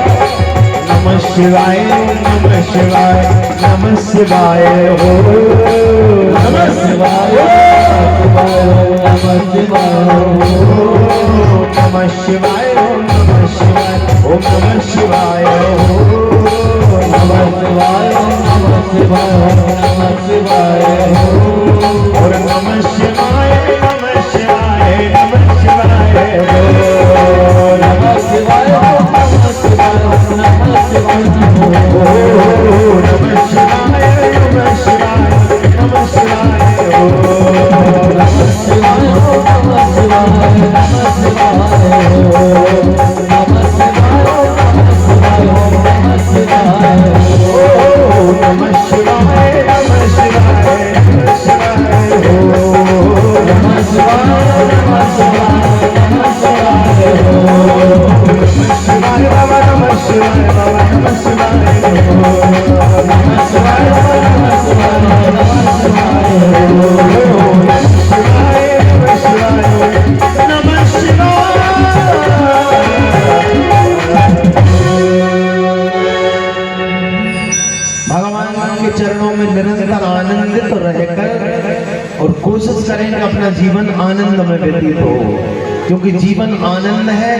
नमः शिवाय नमः शिवाय नमः शिवाय हो नमः शिवाय नमः शिवाय नमः शिवाय नमः शिवाय ओम नमः शिवाय हो नमः शिवाय नमः शिवाय नमः शिवाय हो और नमः शिवाय नमः शिवाय नमः शिवाय हो नमः शिवाय नमः शिवाय नमः शिवाय हो नमः शिवाय नमः शिवाय नमः शिवाय हो नमः शिवाय नमः शिवाय नमः शिवाय हो नमः शिवाय नमः शिवाय हो नमः शिवाय नमः शिवाय नमः शिवाय हो नमः शिवाय नमः शिवाय नमः शिवाय हो नमः शिवाय बाबा नमः शिवाय बाबा नमः शिवाय हो नमः शिवाय बाबा नमः शिवाय नमः शिवाय हो नमः शिवाय नमः शिवाय नमः शिवाय भगवान के चरणों में निरंतर आनंदित रहकर कोशिश करें कि अपना जीवन आनंद में व्यतीत हो, क्योंकि जीवन आनंद है,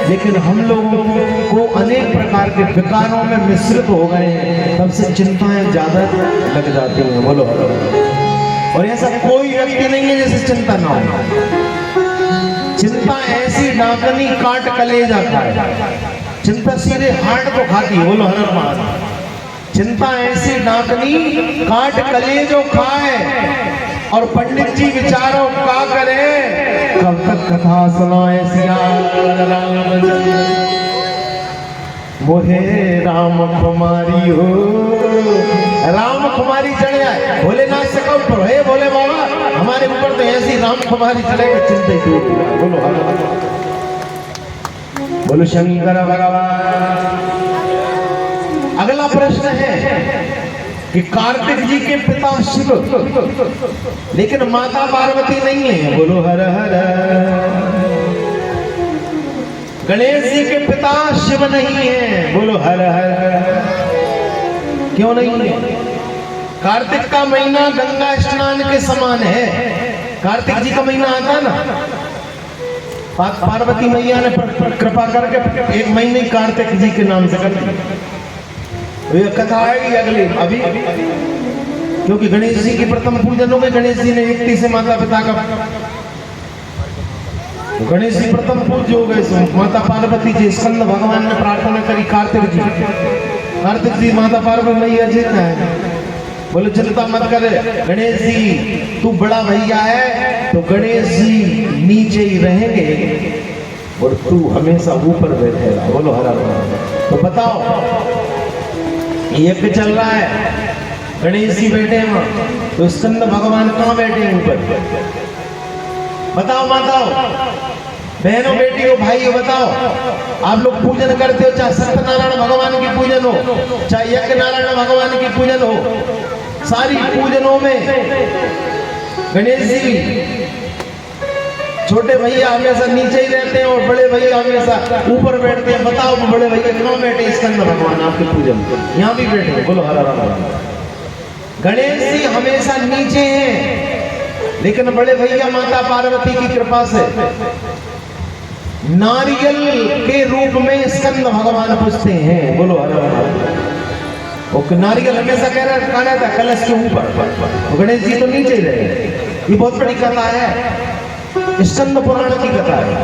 लेकिन हम लोगों को अनेक प्रकार के विकारों में मिश्रित हो गए हैं, तब से चिंताएं ज्यादा लग जाती हैं। बोलो और ऐसा कोई व्यक्ति नहीं है जिसे चिंता ना हो। चिंता ऐसी डाकनी काट कलेजा खाए, चिंता सीधे हार्ट को खाती है। बोलो हर महाराज। चिंता ऐसी डाकनी काट कलेजो खाए, और पंडित जी विचारो का करे, कब तक कथा सुनाए सिया रामचंद्र मोहे राम कुमारी हो। राम कुमारी चढ़ जाए भोलेनाथ से कब पर, हे भोले बाबा हमारे ऊपर तो ऐसी राम कुमारी चढ़ेगा, चिंता ही दूर। बोलो बोलो शंकर भगवान। अगला प्रश्न है कि कार्तिक जी के पिता शिव, लेकिन माता पार्वती नहीं है। बोलो हर हर। गणेश जी के पिता शिव नहीं है। बोलो हर हर। क्यों नहीं है? कार्तिक का महीना गंगा स्नान के समान है। कार्तिक जी का महीना आता ना, पार्वती मैया ने कृपा करके एक महीने कार्तिक जी के नाम से कर दी। ये कथा आएगी अगली अभी, क्योंकि गणेश जी की प्रथम पूजन हो गई। गणेश जी ने युक्ति से माता पिता का, गणेश जी प्रथम पूज्य हो गए। माता पार्वती जी स्कंद भगवान ने प्रार्थना करी कार्तिक जी माता पार्वती मैया जी है, बोले चिंता मत करे गणेश जी, तू बड़ा भैया है तो गणेश जी नीचे ही रहेंगे और तू हमेशा ऊपर बैठेगा। बोलो हरा। तो बताओ यज्ञ चल रहा है, गणेश जी बैठे हैं वहां, तो स्कंद भगवान कहाँ बैठे हैं? ऊपर। बताओ माताओ, बहनों, बेटियों, भाइयों, बताओ आप लोग पूजन करते हो, चाहे सत्यनारायण भगवान की पूजन हो, चाहे यज्ञ नारायण भगवान की पूजन हो, सारी पूजनों में गणेश जी छोटे भैया हमेशा नीचे ही रहते हैं और बड़े भैया हमेशा ऊपर बैठते हैं। बताओ बड़े भैया क्यों बैठे स्कंद भगवान आपके पूजन? यहाँ भी बैठे। बोलो हरा राम। गणेश जी हमेशा नीचे हैं, लेकिन बड़े भैया माता पार्वती की कृपा से नारियल के रूप में स्कंद भगवान पूजते हैं। बोलो हरा राम। और नारियल हमेशा कह रहा था कलश के ऊपर, गणेश जी तो नीचे ही रहे। ये बहुत बड़ी कथा है, स्कंद पुराण की कथा है।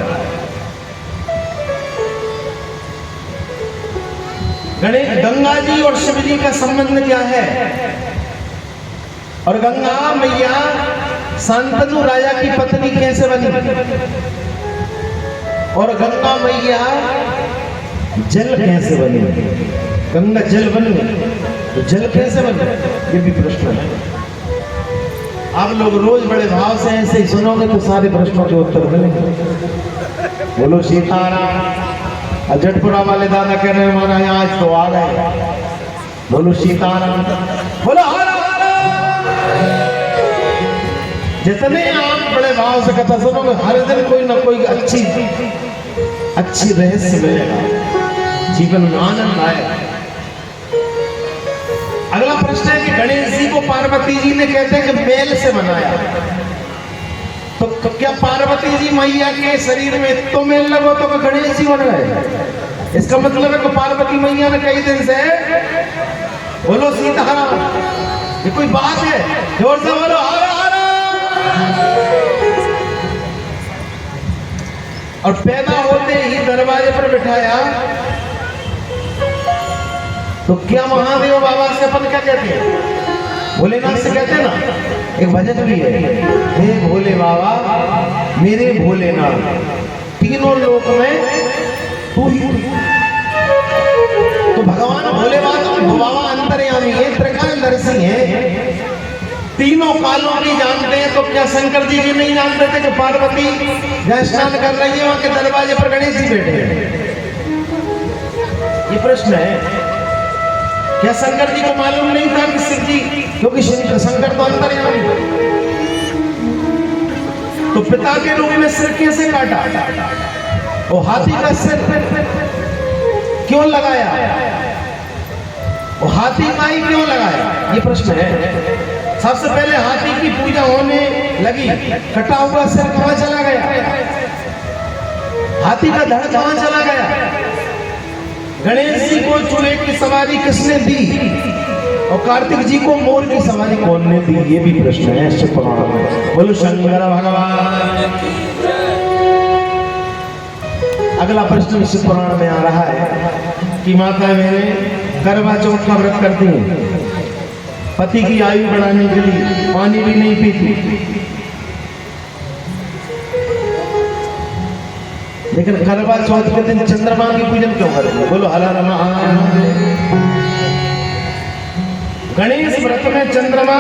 गणेश गंगा जी और शिव जी का संबंध क्या है? और गंगा मैया शांतनु राजा की पत्नी कैसे बनी? और गंगा मैया जल कैसे बनी? गंगा जल बनी तो जल कैसे बनी? ये भी प्रश्न है। आप लोग रोज बड़े भाव से ऐसे ही सुनोगे तो सारे प्रश्नों के उत्तर मिलेंगे। बोलो सीताराम। जटपुरा वाले दादा कह रहे हैं महाराज आज तो आ गए। बोलो सीताराम। बोलो हरा हरा। जितने आप बड़े भाव से कथा सुनोगे हर दिन कोई ना कोई अच्छी रहस्य मिलेगा, जीवन में आनंद आएगा। अगला प्रश्न है कि गणेश जी को पार्वती जी ने कहते हैं कि मेल से बनाया, तो क्या पार्वती जी मैया के शरीर में तो मेल लगो तो गणेश जी बन गए? इसका मतलब है कि पार्वती मैया ने कई दिन से, बोलो सीताराम, ये कोई बात है? जोर से बोलो हरा हरा। और पैदा होते ही दरवाजे पर बिठाया तो क्या महादेव बाबा से अपन क्या कहते हैं? भोलेनाथ से कहते हैं ना, एक भजन भी है, हे भोले बाबा मेरे भोलेनाथ, तीनों लोक में तू ही। तो भगवान भोले बाबा अंतर्यामी है, त्रिकालदर्शी है, तीनों कालों की जानते हैं। तो क्या शंकर जी भी नहीं जानते थे कि पार्वती जहाँ स्नान कर रही है वहां के दरवाजे पर गणेश जी बैठे हैं? ये प्रश्न है। क्या शंकर जी को मालूम नहीं था कि शिव जी, क्योंकि शंकर तो अंतर्यामी, तो पिता के रूप में सिर कैसे काटा? और हाथी का सिर क्यों लगाया? और हाथी का ही क्यों लगाया? ये प्रश्न है। सबसे पहले हाथी की पूजा होने लगी, कटा हुआ सिर कहां चला गया, हाथी का धड़ कहां चला गया, गणेश जी को चूहे की सवारी किसने दी और कार्तिक जी को मोर की सवारी कौन ने दी, ये भी प्रश्न है शिव पुराण में। बोलो शंकर भगवान। अगला प्रश्न शिव पुराण में आ रहा है कि माता मैंने करवा चौथ का व्रत करती हूँ, पति की आयु बढ़ाने के लिए पानी भी नहीं पीती, लेकिन करवा चौथ के दिन चंद्रमा की पूजन क्यों करती है? बोलो हर हर महादेव। गणेश व्रत में चंद्रमा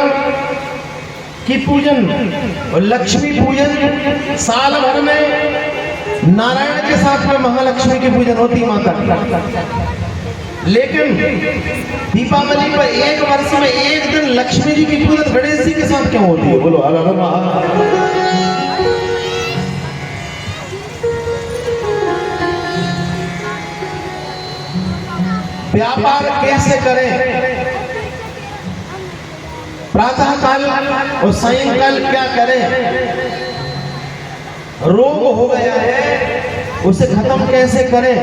की पूजन और लक्ष्मी पूजन, साल भर में नारायण के साथ में महालक्ष्मी की पूजन होती माता की, लेकिन दीपावली पर एक वर्ष में एक दिन लक्ष्मी जी की पूजन गणेश जी के साथ क्यों होती है? बोलो हर हर महादेव। व्यापार कैसे करें, प्रातः काल और सायंकाल क्या करें, रोग हो गया है उसे खत्म कैसे करें,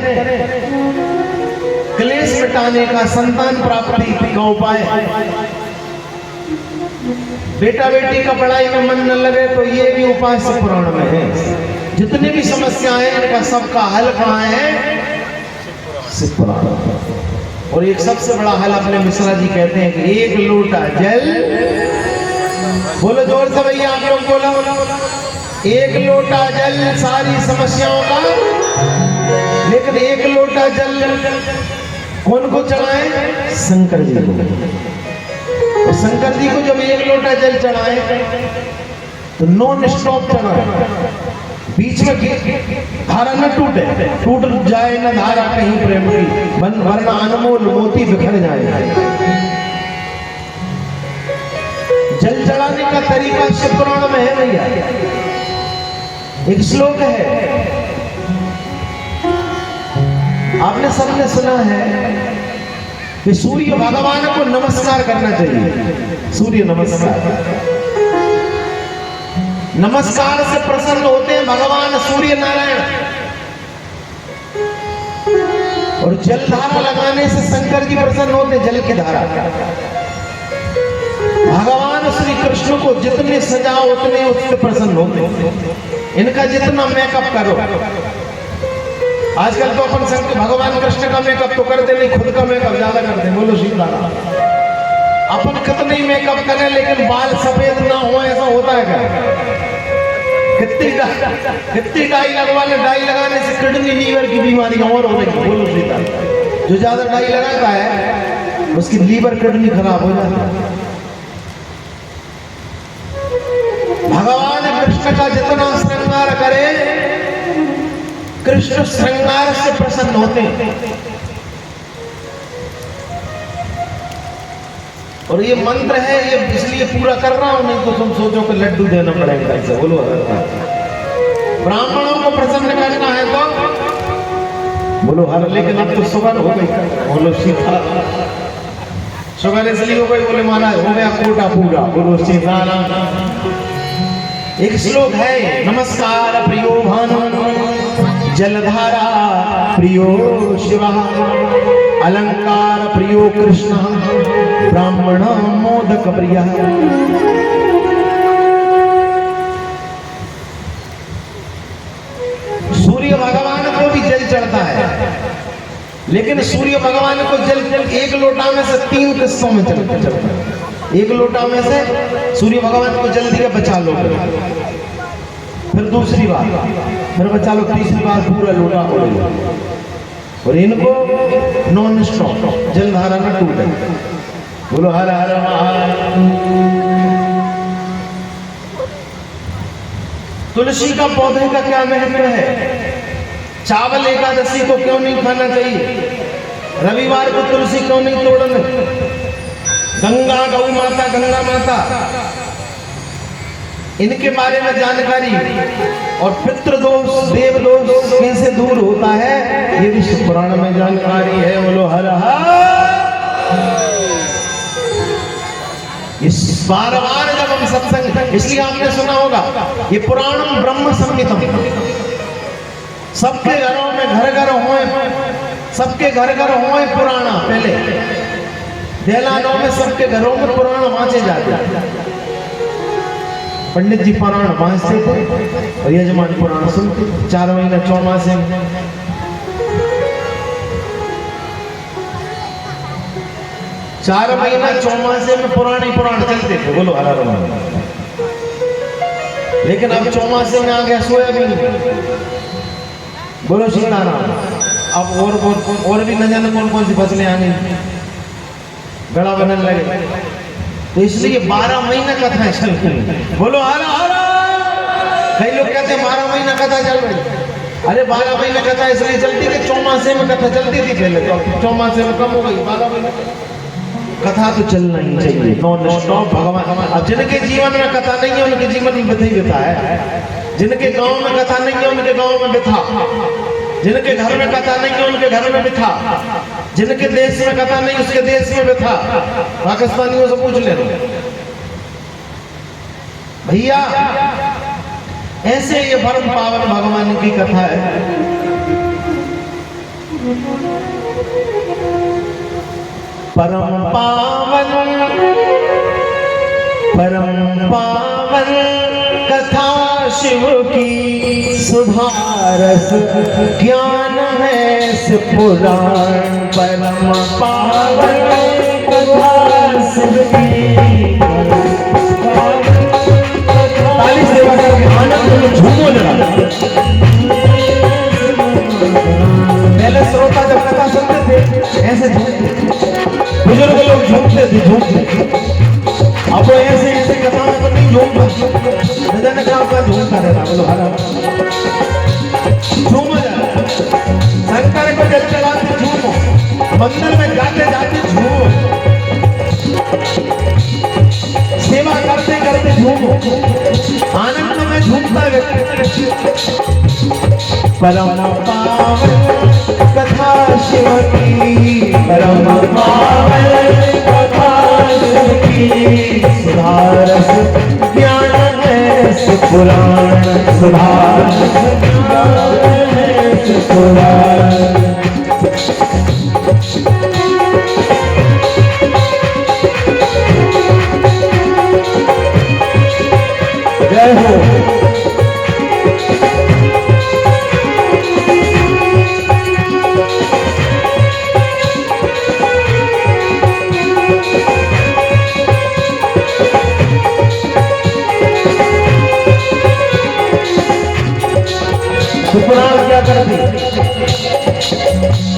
क्लेश मिटाने का, संतान प्राप्ति का उपाय, बेटा बेटी का पढ़ाई में मन न लगे तो ये भी उपाय शिव पुराण में है। जितनी भी समस्याएं इनका सबका हल कहाँ है? शिव पुराण। और एक सबसे बड़ा हल अपने मिश्रा जी कहते हैं कि एक लोटा जल, बोलो जोर से भैया आप लोग बोलो, एक लोटा जल सारी समस्याओं का, लेकिन एक लोटा जल कौन को चढ़ाए? शंकर जी को। और शंकर जी को जब एक लोटा जल चढ़ाए तो नॉन स्टॉप चढ़ाए, बीच में धारा न टूटे, टूट जाए न धारा कहीं प्रेम की, वरना अनमोल मोती बिखर जाए। जल चढ़ाने का तरीका शिव पुराण में है भैया। एक श्लोक है, आपने सबने सुना है कि सूर्य भगवान को नमस्कार करना चाहिए। सूर्य नमस्कार, नमस्कार से प्रसन्न होते हैं भगवान सूर्य नारायण, और जल धारा लगाने से शंकर जी प्रसन्न होते, जल की धारा। भगवान श्री कृष्ण को जितने सजाओ उतने उससे प्रसन्न होते, इनका जितना मेकअप करो। आजकल तो अपन संग भगवान कृष्ण का मेकअप तो करते नहीं, खुद का मेकअप ज्यादा करते। बोलो सीताराम। अपन कितने मेकअप करें लेकिन बाल सफेद ना हो, ऐसा होता है क्या? कितनी डाई लगवा ले, डाई लगाने से किडनी लीवर की बीमारियां और हो रही। बोलो सीताराम। जो ज्यादा डाई लगाता है उसकी लीवर किडनी खराब हो जाती है। भगवान कृष्ण का जितना श्रृंगार करे, कृष्ण श्रृंगार से प्रसन्न होते हैं। और ये मंत्र है, ये इसलिए पूरा कर रहा हूं, नहीं तो तुम सोचो कि लड्डू देना पड़ेगा ऐसे। बोलो ब्राह्मणों को प्रसन्न करना है तो बोलो हर, लेकिन अब तो शुगर हो गई। बोलो सीता, शुगर इसलिए हो गई, बोले महाराज हो गया कोटा पूरा। बोलो सीताराम। एक श्लोक है, नमस्कार प्रियो भानु जलधारा प्रियो शिवा, अलंकार प्रियो कृष्ण ब्राह्मण मोदक प्रिय। सूर्य भगवान को भी जल चढ़ता है, लेकिन सूर्य भगवान को जल एक लोटा में से 3 किस्तों में चढ़ता है। एक लोटा में से सूर्य भगवान को जल दिया, बचा लो, फिर दूसरी बार, फिर बचा लो, तीसरी बार पूरा लोटा हो गया। और इनको नॉन स्टॉप जल धारा न टूटे। बोलो हर हर तुलसी का पौधे का क्या महत्व है? चावल एकादशी को क्यों नहीं खाना चाहिए? रविवार को तुलसी क्यों नहीं तोड़ना? गंगा, गौ माता, गंगा माता, इनके बारे में जानकारी और पितृदोष, देव दोष कैसे दूर होता है, ये भी शिव पुराण में जानकारी है। बोलो हर हर। इस बार बार जब नाम सत्संग, इसलिए आपने सुना होगा ये पुराणम ब्रह्म संहितम। सबके घरों में घर घर होए, सबके घर घर होए पुराना। पहले देलानों में सबके घरों में पुराण वांचे जाते, पंडित जी पुराण वांचते थे और यजमान पुराण सुनते। 4 महीने चौमासे में 4 महीना चौमासे में पुराण चलते थे। बोलो हरा रहा। लेकिन अब चौमासे में आ गया सोयाबीन। बोलो सीताराम। अब और भी न जाने कौन कौन सी फसलें आ गई, गड़ा बनने लगे। तो इसलिए 12 महीना कथा चल रही। बोलो हरा हरा। कई लोग कहते हैं 12 महीना कथा चल रही। अरे 12 महीने कथा इसलिए चलती कि चौमासे में कथा चलती थी पहले, तो चौमासे में कम हो गई। 12 महीने कथा तो चलना ही चाहिए, नॉन स्टॉप। भगवान अब जिनके जीवन में कथा नहीं है उनके जीवन में व्यथा ही व्यथा है। जिनके गांव में कथा नहीं है उनके गांव में व्यथा, जिनके घर में कथा नहीं है उनके घर में व्यथा, जिनके देश में कथा नहीं उसके देश में व्यथा। पाकिस्तानियों से पूछ लेना भैया, ऐसे ये परम पावन भगवान की कथा है। परम पावन कथा शिव की सुधारस, ज्ञान है से पुराण। परम पावन कथा शिव की। ताली सेवा करके आनंद में झूमो लगा। पहले श्रोता जब कथा सुनते थे ऐसे झूमते, बुजुर्ग लोग झूमते। अब वो ऐसे कथा में नहीं झूमता, न जाने झूमता रहता। बोलो हरा। झूमो जरा, शंकर को जल चढ़ाते झूमो, मंदिर में जाते जाते झूमो, सेवा करते करते झूमो, आनंद में झूमता व्यक्ति। परम पावन कथा शिव की, परम पावन कथा शिव की। सुधारस ज्ञान है से पुराण, सुधारस ज्ञान है से पुराण। जय हो। पुराण क्या करते?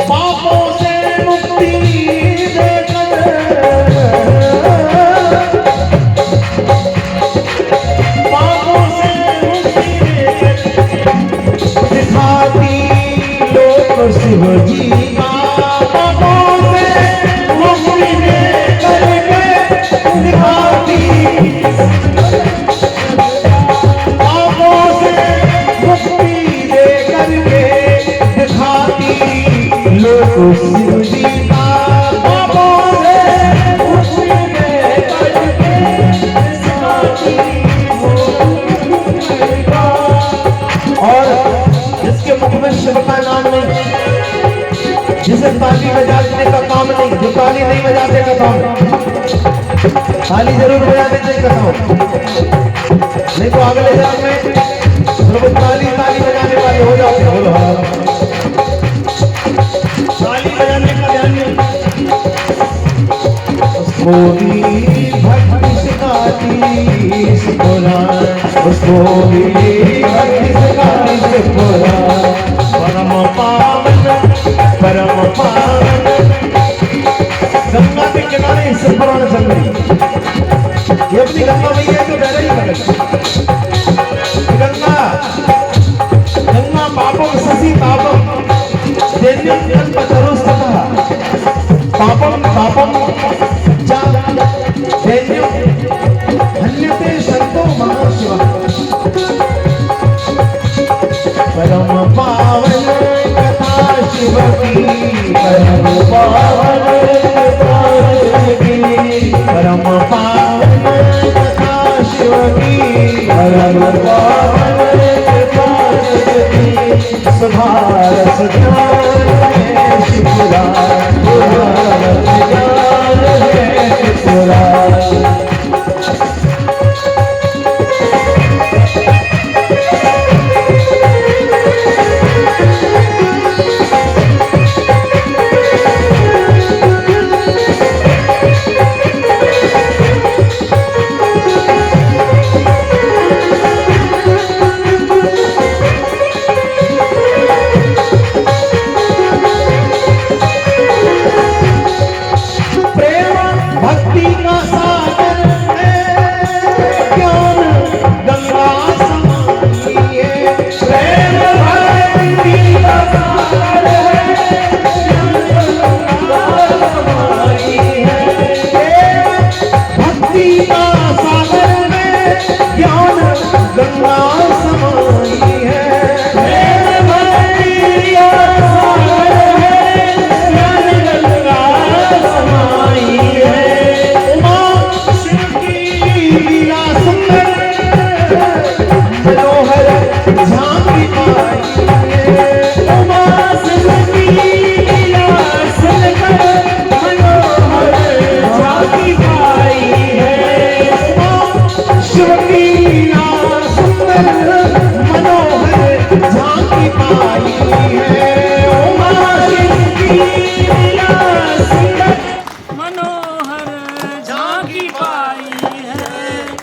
पापों से मुक्ति देकर, पापों से मुक्ति देकर दिखाती लोक शिव जी का। पापों से मुक्ति देकर दिखाती, पापों से मुक्ति लोक शिव जी का। पापों से मुक्ति देकर और जिसके मुख में शिव का नाम नहीं, जिसे ताली बजाने का काम नहीं, जो ताली नहीं बजाते कथाओं, ताली जरूर बजाने चाहिए कथाओं, नहीं तो अगले जन्म में प्रभु ताली बजाने वाले हो जाते हैं। बोलो ताली बजाने का ध्यान नहीं। उसको भी भक्ति सिखाती से पुराण, उसको भी भक्ति सिखाती से पुराण। परम पावन गंगा के किनारे से पुराण चल रही। ये अपनी गंगा मैया तो बह रही है। गंगा पापम शशि तापम दैन्यं कल्पतरुस्ततः, पापम जा दैन्यं हन्यते शक्तो महाशिवः। परम पावन कथा शिव की, परम पावन कथा शिव की, परम पावन कथा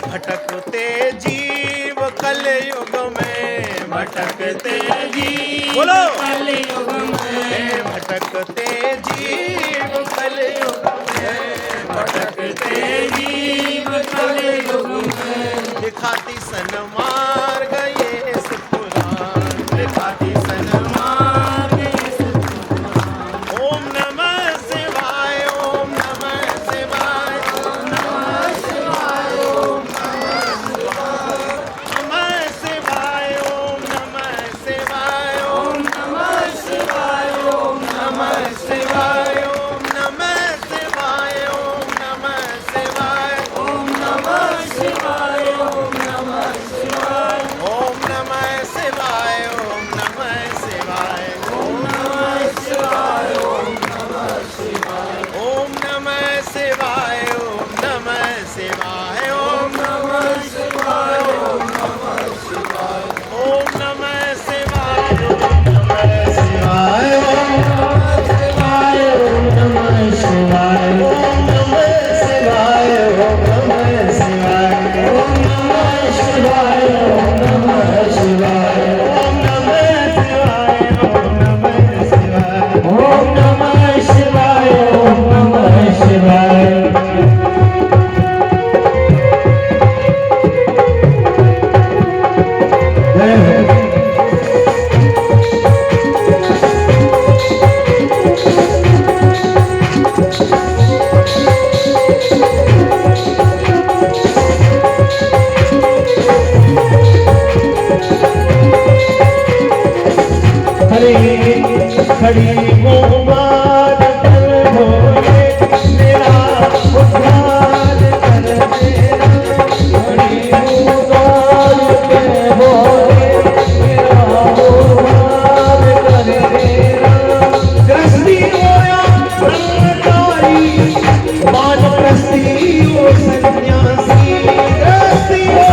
भटकते जीव कलयुग में, भटकते जीव बोलो। कलयुग में, भटकते जीव कलयुग में, भटकते जीव कलयुग में, दिखाती सनमार्ग ये पुराण, दिखाती सनमार्ग ये पुराण। ओम नमः शिवाय, ओम नमः शिवाय, ओम नमः शिवाय, ओम खड़ी मुबाद कर भोले मेरा उद्धार कर मेरा, खड़ी मुबाद कर भोले मेरा उद्धार कर मेरा। गृहस्थी होया ब्रह्मचारी, वानप्रस्थी हो सन्यासी, गृहस्थी हो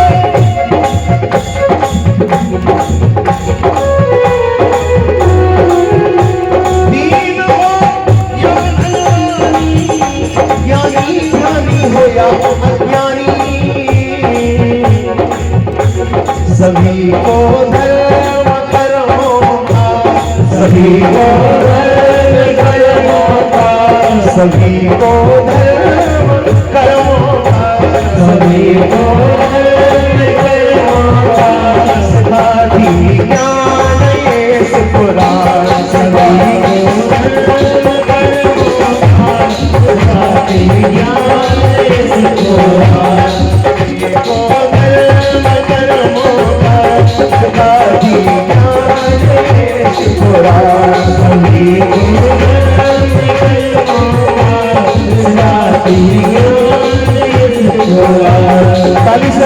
सभी को धर्म कर्मों का, सभी को धर्म कर्मों का, सभी को धर्म कर्मों का, सभी को धर्म कर्मों का, सिखाती ज्ञान ये पुराण, सभी को धर्म कर्मों का, सिखाती ज्ञान ये पुराण, सभी को धर्म कर्मों सिखाती ज्ञान ये पुराण, सभी को सिखाती ज्ञान ये पुराण। ताली से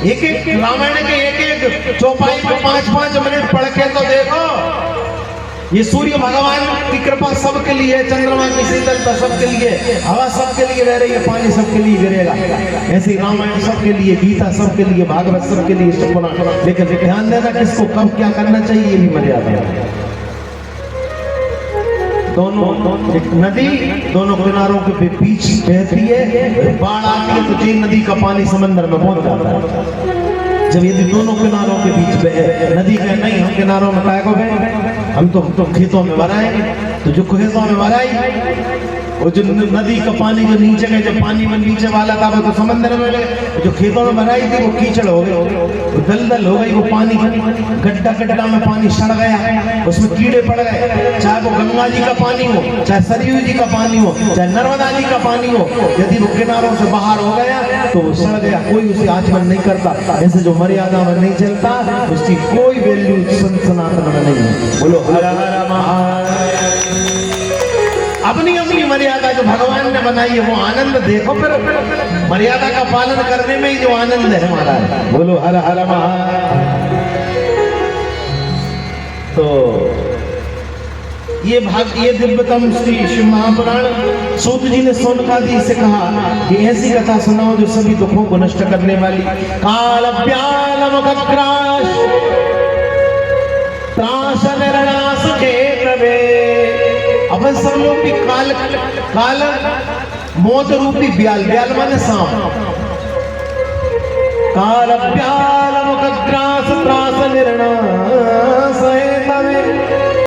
एक एक रामायण के एक एक चौपाई में 5-5 मिनट पढ़ के तो देखो। ये सूर्य भगवान की कृपा सबके लिए, चंद्रमा की शीतलता सबके लिए, हवा सबके लिए बह रही है, पानी सबके लिए गिरेगा। ऐसे ही रामायण सबके लिए, गीता सबके लिए, भागवत सबके लिए, सब। लेकिन ध्यान देना किसको कब क्या करना चाहिए ये भी मर्यादा है। दोनों एक नदी दोनों किनारों के बीच बहती है, बाढ़ आती है तो नदी का पानी समंदर में पहुंच जाता है। जब यदि दोनों किनारों के बीच बहे, नदी में नहीं, हम किनारों में काय को गए, हम तो खेतों में भराए, तो जो खेतों में भराई वो जो नदी का पानी जो नीचे गए, जो पानी में नीचे वाला था वो तो समंदर में गए, जो खेतों में भराई थी वो कीचड़ हो गई, वो दलदल हो गई, वो पानी गड्ढा गड्ढा में पानी सड़ गया, उसमें कीड़े पड़ गए। चाहे वो गंगा जी का पानी हो, चाहे सरयू जी का पानी हो, चाहे नर्मदा जी का पानी हो, यदि वो किनारों से बाहर हो गया तो वो सड़ गया, कोई उसे आचमन नहीं करता। ऐसे जो मर्यादा में नहीं चलता उसकी कोई वैल्यू सनातन में नहीं है। बोलो हर हर महादेव। अपनी अपनी मर्यादा जो भगवान ने बनाई है वो आनंद देखो, फिर मर्यादा का पालन करने में ही जो आनंद है हमारा। बोलो हर हर महादेव। तो ये दिव्यतम श्री शिव महापुराण सूत जी ने सोनकादि से कहा कि ऐसी कथा सुनाओ जो सभी दुखों को नष्ट करने वाली। काल व्यालम कक्राश त्रास निर्णास क्षेत्रवे। अपन सब लोग भी काल मौत रूपी ब्याल, ब्याल माने सांप। काल व्यालम कक्रास त्रास निर्णास क्षेत्रवे